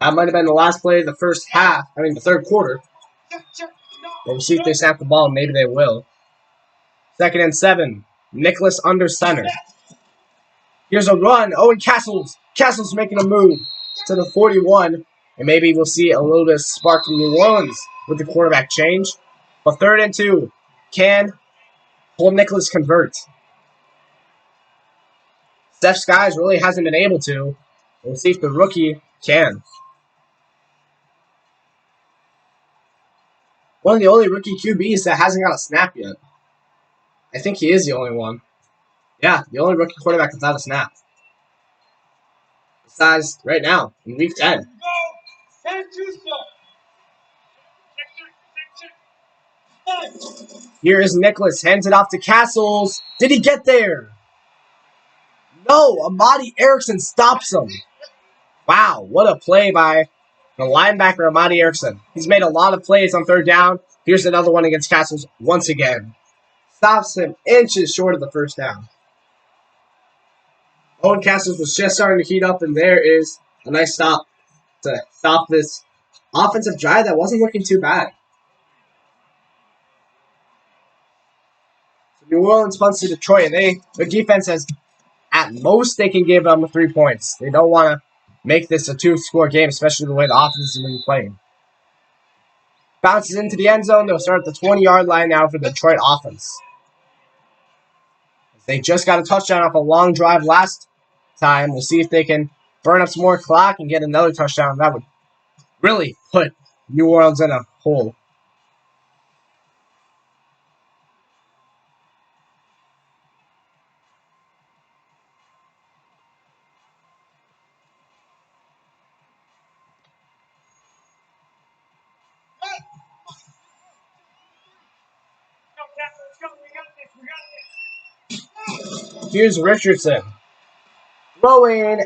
That might have been the last play of the the third quarter. But we'll see if they snap the ball. Maybe they will. 2nd and 7. Nicholas under center. Here's a run. Owen Castles. Castles making a move to the 41. And maybe we'll see a little bit of spark from New Orleans with the quarterback change. But 3rd and 2. Can Cole Nicholas convert? Seth Skies really hasn't been able to. We'll see if the rookie can. One of the only rookie QBs that hasn't got a snap yet. I think he is the only one. Yeah, the only rookie quarterback without a snap. Besides, right now, in week 10. Here is Nicholas, hands it off to Castles. Did he get there? No, Amadi Erickson stops him. Wow, what a play by the linebacker, Amadi Erickson. He's made a lot of plays on 3rd down. Here's another one against Castles once again. Stops him inches short of the 1st down. Owen Castles was just starting to heat up, and there is a nice stop to stop this offensive drive that wasn't looking too bad. So New Orleans punts to Detroit, and their defense has, at most, they can give them 3 points. They don't want to make this a 2-score game, especially the way the offense has been playing. Bounces into the end zone. They'll start at the 20-yard line now for the Detroit offense. They just got a touchdown off a long drive last time. We'll see if they can burn up some more clock and get another touchdown. That would really put New Orleans in a hole. Here's Richardson. Throwing.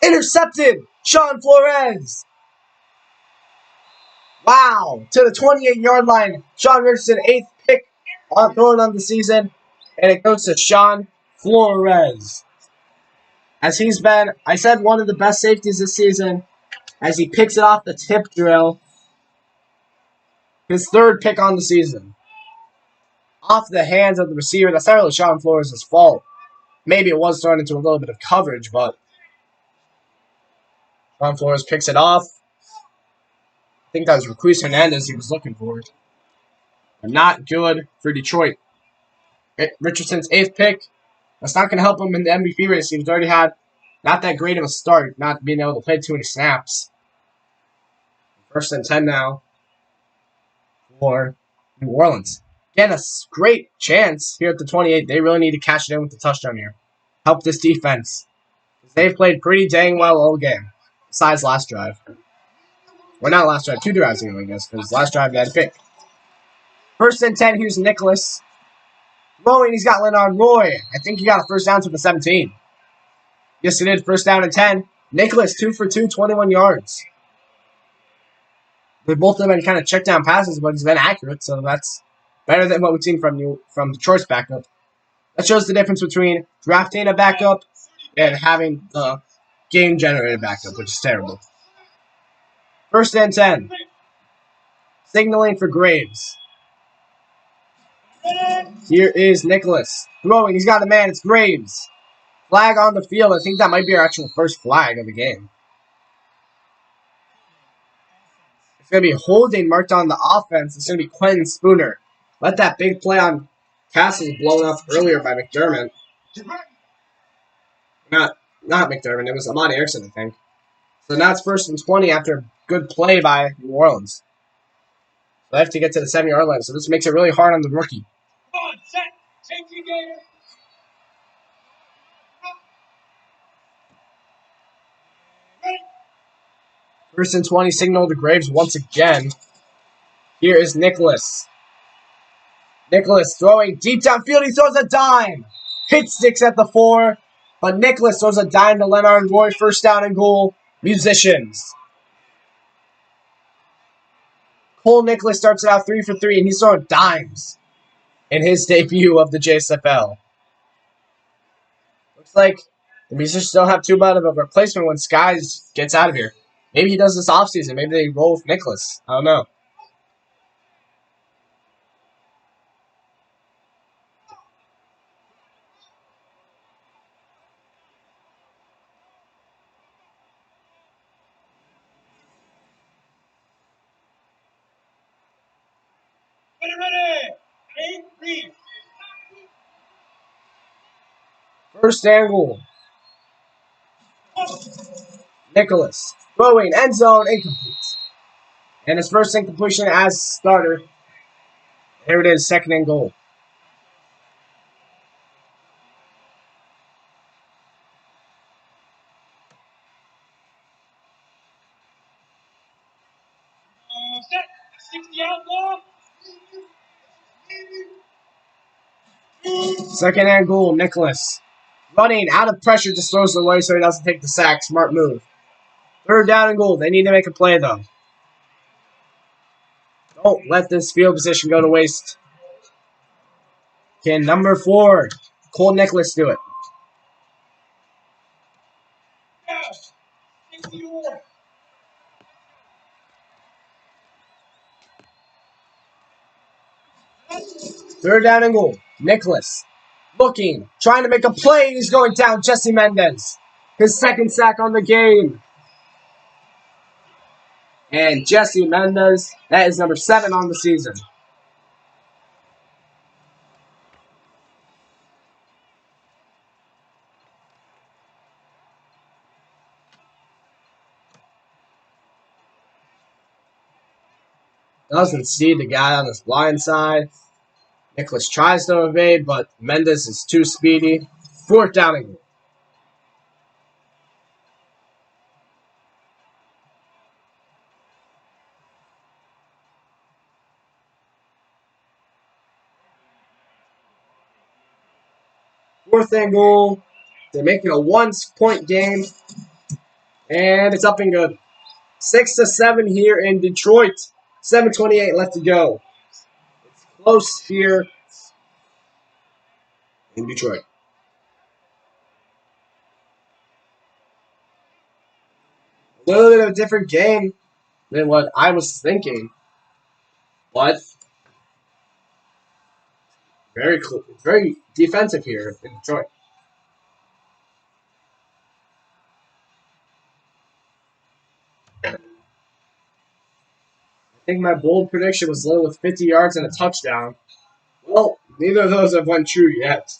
Intercepted. Sean Flores. Wow. To the 28-yard line. Sean Richardson, 8th pick thrown on the season. And it goes to Sean Flores. As he's been, I said, one of the best safeties this season. As he picks it off the tip drill. His 3rd pick on the season. Off the hands of the receiver. That's not really Sean Flores' fault. Maybe it was thrown into a little bit of coverage, but Juan Flores picks it off. I think that was Ruiz Hernandez he was looking for. But not good for Detroit. Richardson's 8th pick. That's not going to help him in the MVP race. He's already had not that great of a start, not being able to play too many snaps. 1st and 10 now for New Orleans. Again, a great chance here at the 28. They really need to cash it in with the touchdown here. Help this defense. They've played pretty dang well all game. Besides last drive. Well, not last drive. 2 drives ago, I guess. Because last drive they had a pick. 1st and 10. Here's Nicholas. Throwing. He's got Leonard Roy. I think he got a first down to the 17. Yes, he did. 1st down and 10. Nicholas, 2 for 2, 21 yards. They both have been kind of check down passes, but he's been accurate, so that's better than what we've seen from Detroit's backup. That shows the difference between drafting a backup and having the game-generated backup, which is terrible. 1st and 10. Signaling for Graves. Here is Nicholas. Throwing. He's got a man. It's Graves. Flag on the field. I think that might be our actual first flag of the game. It's going to be holding marked on the offense. It's going to be Quentin Spooner. Let that big play on passes blown up earlier by McDermott. Not McDermott. It was Amani Erickson, I think. So now it's 1st and 20 after a good play by New Orleans. They have to get to the 7-yard line, so this makes it really hard on the rookie. On, set, take your game. 1st and 20, signal to Graves once again. Here is Nicholas. Nicholas throwing deep downfield. He throws a dime. Hit sticks at the 4. But Nicholas throws a dime to Leonard Roy. 1st down and goal. Musicians. Cole Nicholas starts it out 3 for 3, and he's throwing dimes in his debut of the JSFL. Looks like the Musicians don't have too bad of a replacement when Skies gets out of here. Maybe he does this offseason. Maybe they roll with Nicholas. I don't know. Ready. 1st and goal. Nicholas throwing end zone incomplete. And his first incompletion as starter. Here it is, 2nd and goal. Set, 60 out ball. 2nd and goal, Nicholas. Running out of pressure, just throws it away so he doesn't take the sack. Smart move. 3rd down and goal. They need to make a play, though. Don't let this field position go to waste. Can number 4, Cole Nicholas, do it? Yes. 61. 3rd down and goal. Nicholas looking, trying to make a play. He's going down. Jesse Mendez. His 2nd sack on the game. And Jesse Mendez, that is number 7 on the season. Doesn't see the guy on his blind side. Nicholas tries to evade, but Mendez is too speedy. 4th down and goal. Fourth and goal. They're making a 1-point game. And it's up and good. 6-7 here in Detroit. 7:28 left to go. It's close here in Detroit. A little bit of a different game than what I was thinking. But very cool. Very defensive here in Detroit. think my bold prediction was Little with 50 yards and a touchdown. Well, neither of those have went true yet.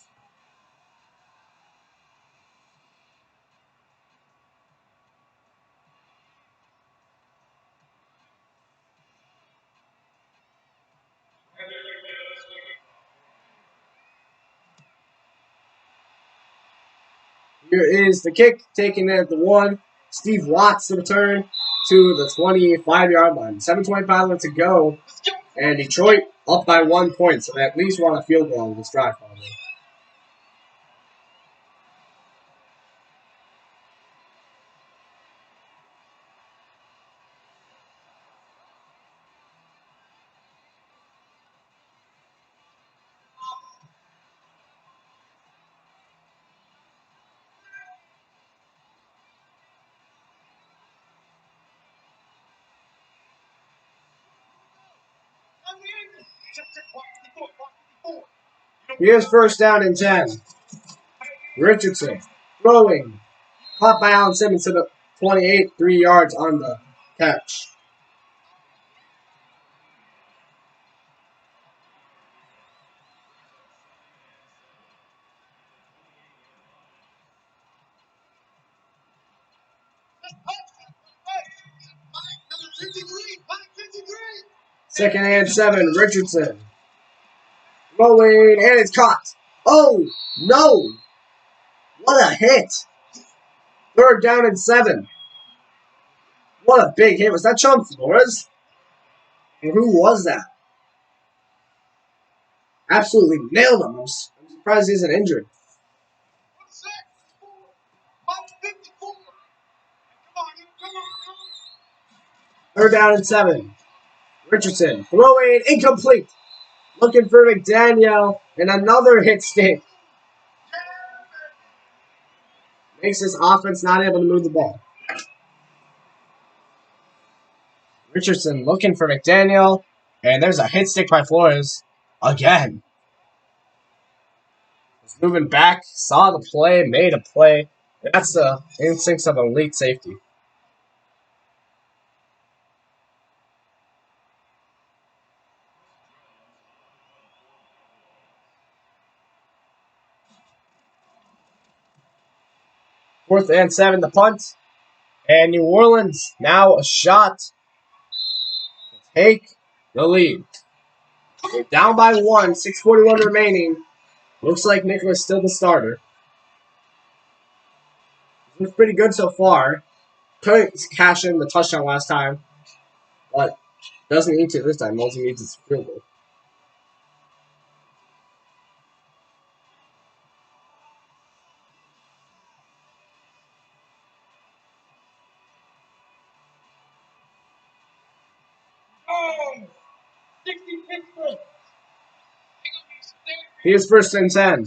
Here is the kick, taken at the 1. Steve Watts to return to the 25-yard line. 7:25 left to go, and Detroit up by 1 point, so they at least want a field goal on this drive, probably. Here's first down and 10. Richardson throwing. Caught by Allen Simmons to the 28, 3 yards on the catch. Second and 7, Richardson. Throwing, and it's caught. Oh, no. What a hit. Third down and 7. What a big hit. Was that Chum Flores? And who was that? Absolutely nailed him. I'm surprised he isn't injured. Third down and 7. Richardson throwing, incomplete. Looking for McDaniel, and another hit stick. Makes his offense not able to move the ball. Richardson looking for McDaniel, and there's a hit stick by Flores again. He's moving back, saw the play, made a play. That's the instincts of an elite safety. Fourth and 7, the punt. And New Orleans now a shot to take the lead. They're down by 1, 6:41 remaining. Looks like Nicholas still the starter. Looks pretty good so far. Couldn't cash in the touchdown last time, but doesn't need to this time. All he needs is a field goal. Here's first and 10.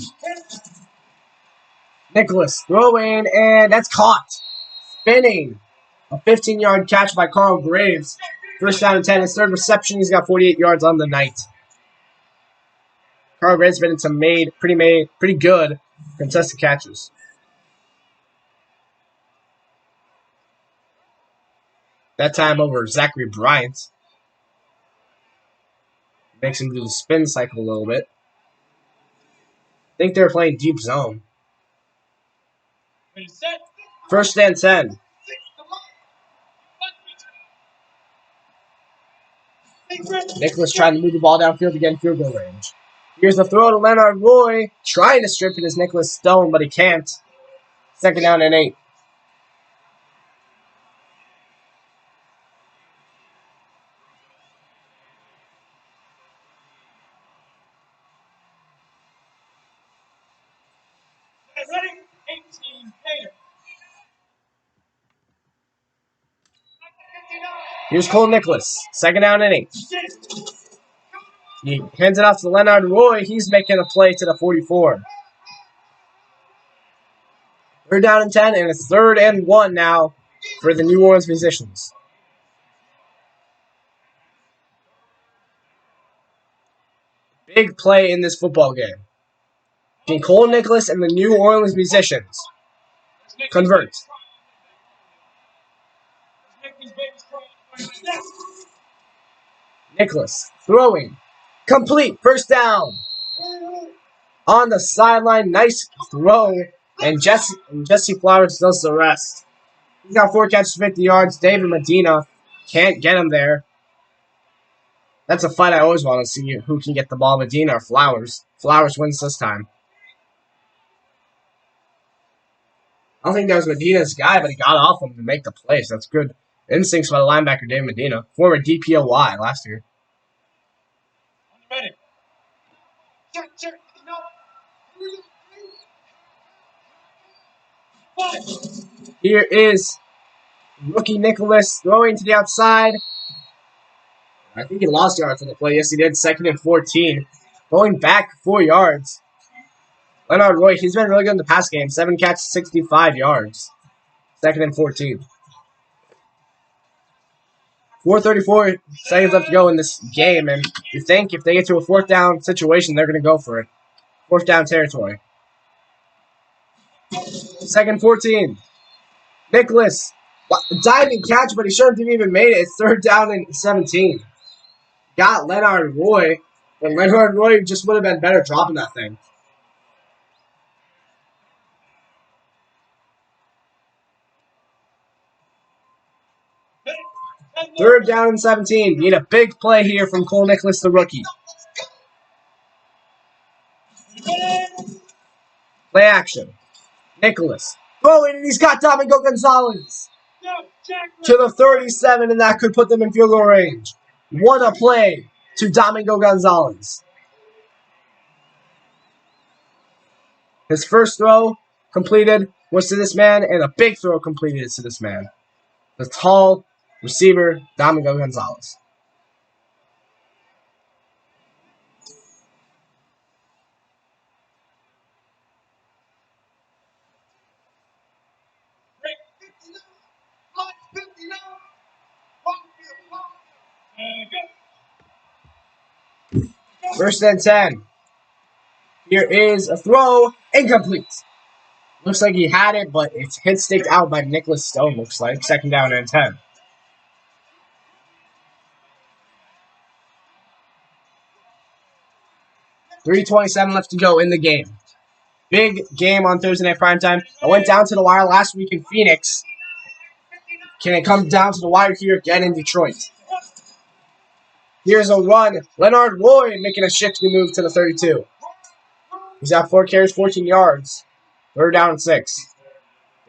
Nicholas throwing, and that's caught. Spinning. A 15-yard catch by Carl Graves. First down and 10. His third reception. He's got 48 yards on the night. Carl Graves been in some pretty good contested catches. That time over Zachary Bryant. Makes him do the spin cycle a little bit. I think they're playing deep zone. First and 10. Nicholas trying to move the ball downfield again, field goal range. Here's the throw to Leonard Roy. Trying to strip it as Nicholas Stone, but he can't. Second down and 8. Here's Cole Nicholas. Second down and 8. He hands it off to Leonard Roy. He's making a play to the 44. Third down and 10, and it's third and 1 now for the New Orleans Musicians. Big play in this football game. Between Cole Nicholas and the New Orleans Musicians. Convert. Nicholas throwing. Complete. First down. On the sideline. Nice throw. And Jesse Flowers does the rest. He's got 4 catches, 50 yards. David Medina can't get him there. That's a fight I always want to see. Who can get the ball, Medina or Flowers? Flowers wins this time. I don't think that was Medina's guy, but he got off him to make the plays. That's good instincts by the linebacker, David Medina. Former DPOY last year. Ready. Check. Here is rookie Nicholas throwing to the outside. I think he lost yards on the play. Yes, he did. 2nd and 14. Going back 4 yards. Leonard Roy, he's been really good in the pass game. 7 catches, 65 yards. 2nd and 14. 4:34 seconds left to go in this game, and you think if they get to a 4th down situation, they're going to go for it. 4th down territory. 2nd 14. Nicholas, diving catch, but he shouldn't have even made it. It's 3rd down and 17. Got Leonard Roy, and Leonard Roy just would have been better dropping that thing. 3rd down and 17. Need a big play here from Cole Nicholas, the rookie. Play action. Nicholas throwing, and he's got Domingo Gonzalez to the 37, and that could put them in field goal range. What a play to Domingo Gonzalez. His first throw completed was to this man, and a big throw completed to this man. The tall receiver, Domingo Gonzalez. First and 10. Here is a throw. Incomplete. Looks like he had it, but it's hit staked out by Nicholas Stone, looks like. 2nd down and 10. .327 left to go in the game. Big game on Thursday Night Primetime. I went down to the wire last week in Phoenix. Can it come down to the wire here again in Detroit? Here's a run. Leonard Roy making a shifty move to the 32. He's got 4 carries, 14 yards. 3rd down and 6.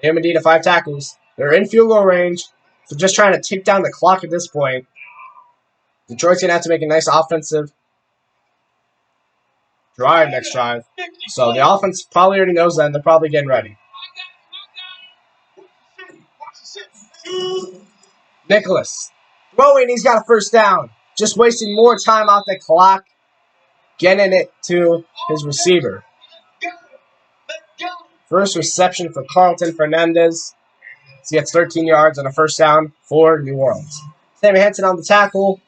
David Medina, 5 tackles. They're in field goal range. So just trying to tick down the clock at this point. Detroit's going to have to make a nice offensive drive next drive. So the offense probably already knows that, and they're probably getting ready. Nicholas throwing, he's got a 1st down. Just wasting more time off the clock. Getting it to his receiver. First reception for Carlton Fernandez. He gets 13 yards on a 1st down for New Orleans. Sammy Henson on the tackle,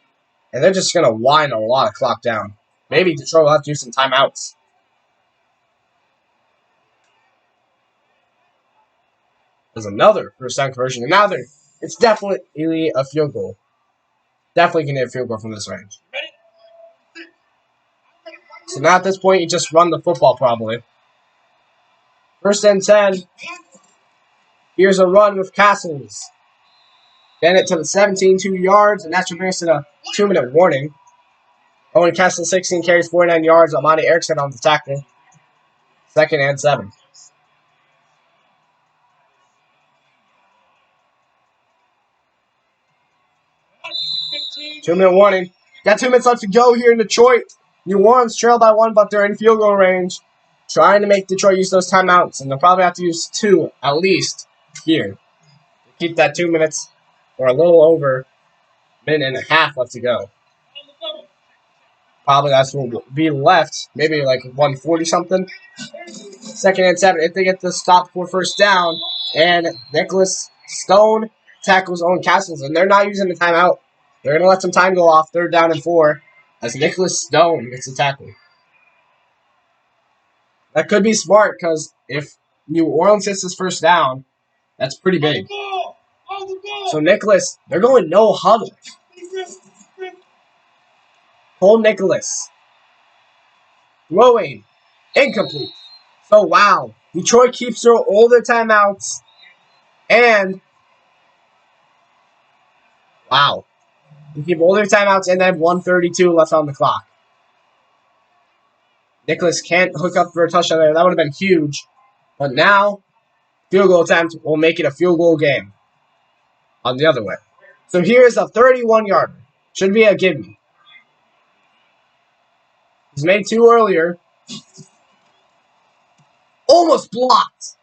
and they're just going to wind a lot of clock down. Maybe Detroit will have to do some timeouts. There's another 1st down conversion, and now it's definitely a field goal. Definitely going to get a field goal from this range. So now at this point, you just run the football probably. 1st and 10. Here's a run with Castles. Getting it to the 17, 2 yards, and that should bring us to the 2-minute warning. Owen Castles, 16 carries, 49 yards. Amani Erickson on the tackle. 2nd and 7. Two-minute warning. Got 2 minutes left to go here in Detroit. New Orleans trailed by 1, but they're in field goal range. Trying to make Detroit use those timeouts, and they'll probably have to use 2 at least here. Keep that 2 minutes or a little over a minute and a half left to go. Probably that's what will be left. Maybe like 140 something. 2nd and 7 if they get the stop for 1st down. And Nicholas Stone tackles Owen Castles, and they're not using the timeout. They're going to let some time go off. 3rd down and 4 as Nicholas Stone gets the tackle. That could be smart because if New Orleans hits this 1st down, that's pretty big. So Nicholas, they're going no huddle. Cole Nicholas. Throwing. Incomplete. So, wow. Detroit keeps their older timeouts. And, wow. They keep older timeouts and they have 1:32 left on the clock. Nicholas can't hook up for a touchdown there. That would have been huge. But now, field goal attempt will make it a field goal game. On the other way. So here's a 31-yarder. Should be a gimme. He's made two earlier. Almost blocked.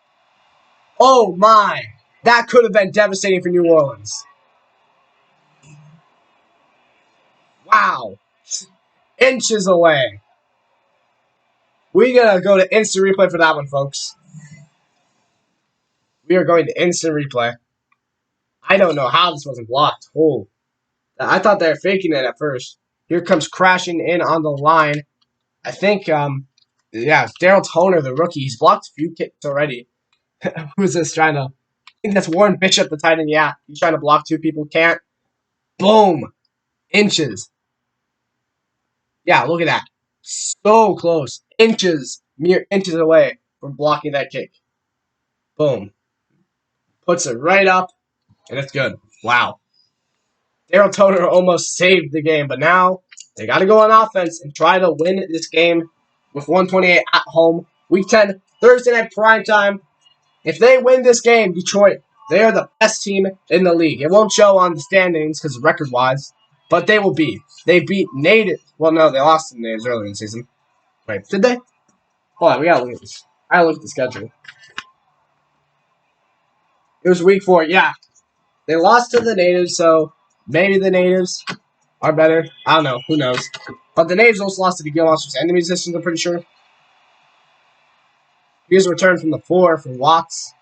Oh my. That could have been devastating for New Orleans. Wow. Inches away. We gotta go to instant replay for that one, folks. We are going to instant replay. I don't know how this wasn't blocked. Oh. I thought they were faking it at first. Here comes crashing in on the line. I think, yeah, Daryl Toner, the rookie. He's blocked a few kicks already. Who's this trying to... I think that's Warren Bishop, the tight end. Yeah, he's trying to block two people. Can't. Boom. Inches. Yeah, look at that. So close. Inches. Mere inches away from blocking that kick. Boom. Puts it right up, and it's good. Wow. Daryl Toner almost saved the game, but now they got to go on offense and try to win this game with 128 at home. Week 10, Thursday night primetime. If they win this game, Detroit, they are the best team in the league. It won't show on the standings because record-wise, but they will be. They beat Native. Well, no, they lost to the Natives earlier in the season. Wait, did they? Hold on, we gotta look at this. I gotta look at the schedule. It was week 4. Yeah, they lost to the Natives, so maybe the Natives are better. I don't know. Who knows? But the Natives also lost to the Gill Monsters and the Musicians, I'm pretty sure. Here's a return from the 4 for Watts.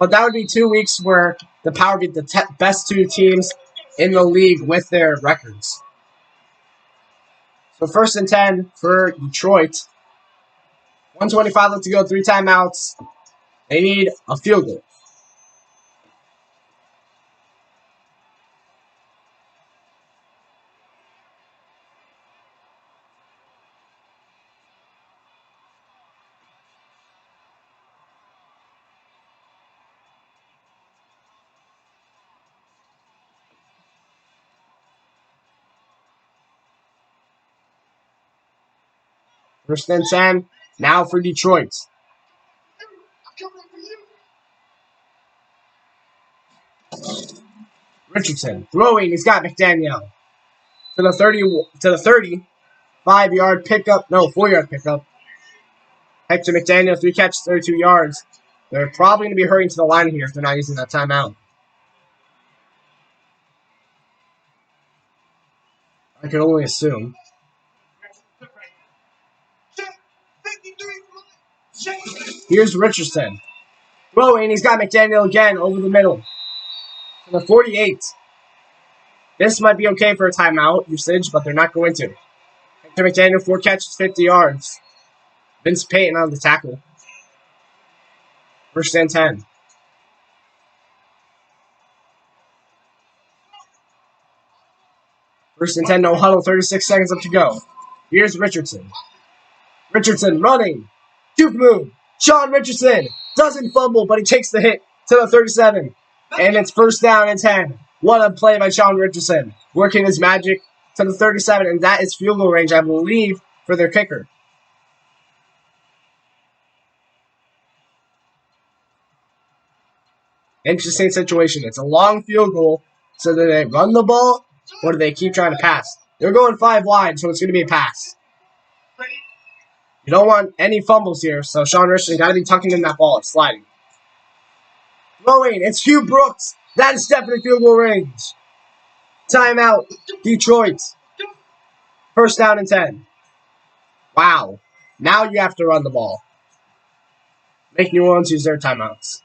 But that would be 2 weeks where the Power beat the best two teams in the league with their records. So 1st and 10 for Detroit. 1:25 left to go. 3 timeouts. They need a field goal. First and 10. Now for Detroit. Richardson throwing. He's got McDaniel to the 35-yard pickup. No, 4-yard pickup. Heck to McDaniel, 3 catches, 32 yards. They're probably going to be hurrying to the line here if they're not using that timeout. I can only assume. Here's Richardson. Throwing. He's got McDaniel again over the middle. To the 48. This might be okay for a timeout usage, but they're not going to. Hector McDaniel, 4 catches, 50 yards. Vince Payton on the tackle. 1st and 10. First and 10, no huddle, 36 seconds up to go. Here's Richardson. Richardson running. Juke move. Sean Richardson doesn't fumble, but he takes the hit to the 37. And it's 1st down and 10. What a play by Sean Richardson. Working his magic to the 37, and that is field goal range, I believe, for their kicker. Interesting situation. It's a long field goal. So do they run the ball, or do they keep trying to pass? They're going 5 wide, so it's going to be a pass. You don't want any fumbles here, so Sean Richardson got to be tucking in that ball. It's sliding. Throwing. It's Hugh Brooks. That is definitely field goal range. Timeout. Detroit. 1st down and 10. Wow. Now you have to run the ball. Make New Orleans use their timeouts.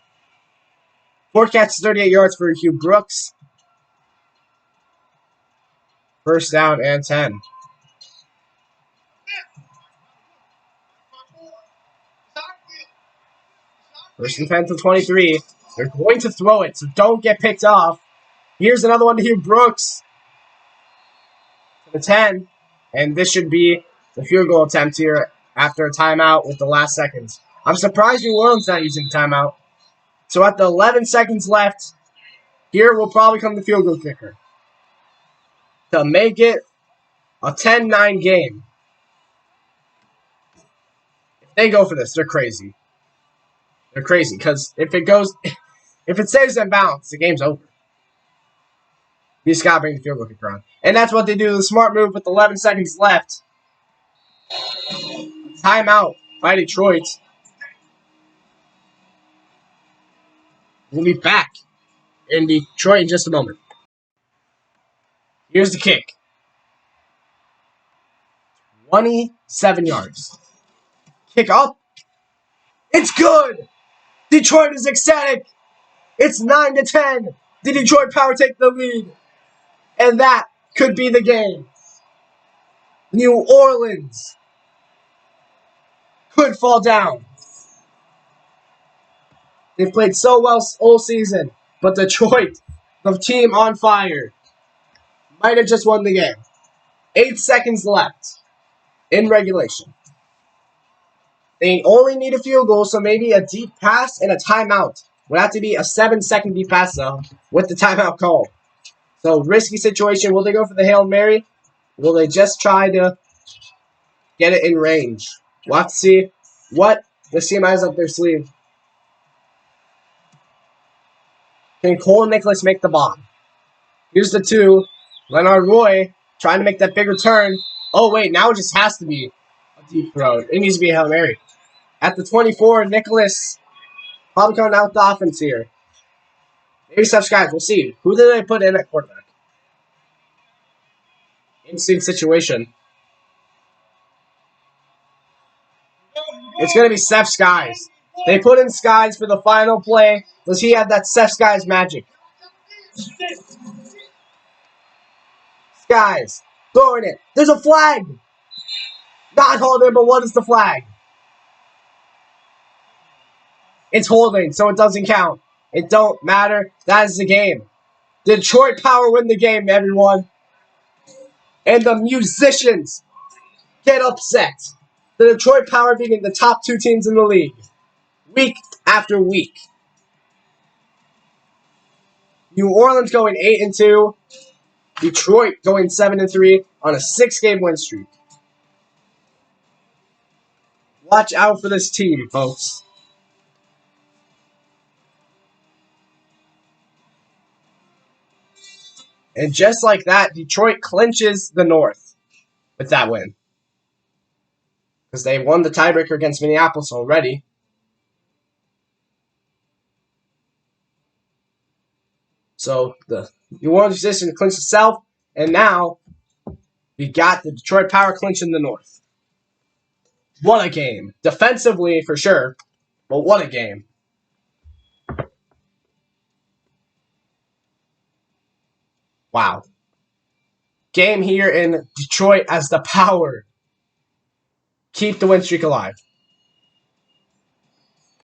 4 catches, 38 yards for Hugh Brooks. 1st down and 10. First and 10 to 23. They're going to throw it, so don't get picked off. Here's another one to Hugh Brooks. to 10. And this should be the field goal attempt here after a timeout with the last seconds. I'm surprised New Orleans not using a timeout. So at the 11 seconds left, here will probably come the field goal kicker to make it a 10-9 game. If they go for this, they're crazy. They're crazy because if it stays in bounds, the game's over. You just gotta bring the field goal kicker on. And that's what they do. The smart move with 11 seconds left. Timeout by Detroit. We'll be back in Detroit in just a moment. Here's the kick. 27 yards. Kick up. It's good. Detroit is ecstatic. It's 9-10. The Detroit Power take the lead. And that could be the game. New Orleans could fall down. They've played so well all season, but Detroit, the team on fire, might have just won the game. 8 seconds left in regulation. They only need a field goal, so maybe a deep pass and a timeout. Would have to be a 7-second deep pass, though, with the timeout call. So, risky situation. Will they go for the Hail Mary? Will they just try to get it in range? We'll have to see what the team has up their sleeve. Can Cole and Nicholas make the bomb? Here's the 2. Leonard Roy trying to make that big return. Oh, wait. Now it just has to be a deep throw. It needs to be a Hail Mary. At the 24, Nicholas probably coming out with the offense here. Maybe such guys. We'll see. Who did they put in at quarterback? Interesting situation. It's going to be Seth Skies. They put in Skies for the final play. Does he have that Seth Skies magic? Skies throwing it. There's a flag. Not holding, but what is the flag? It's holding, so it doesn't count. It don't matter. That is the game. Detroit Power win the game, everyone. And the musicians get upset. The Detroit Power beating the top 2 teams in the league. Week after week. New Orleans going 8-2. Detroit going 7-3 on a 6-game win streak. Watch out for this team, folks. And just like that, Detroit clinches the North with that win. Because they won the tiebreaker against Minneapolis already. So the New Orleans position clinched the South. And now we got the Detroit Power clinching the North. What a game. Defensively, for sure. But what a game. Wow. Game here in Detroit as the Power keep the win streak alive.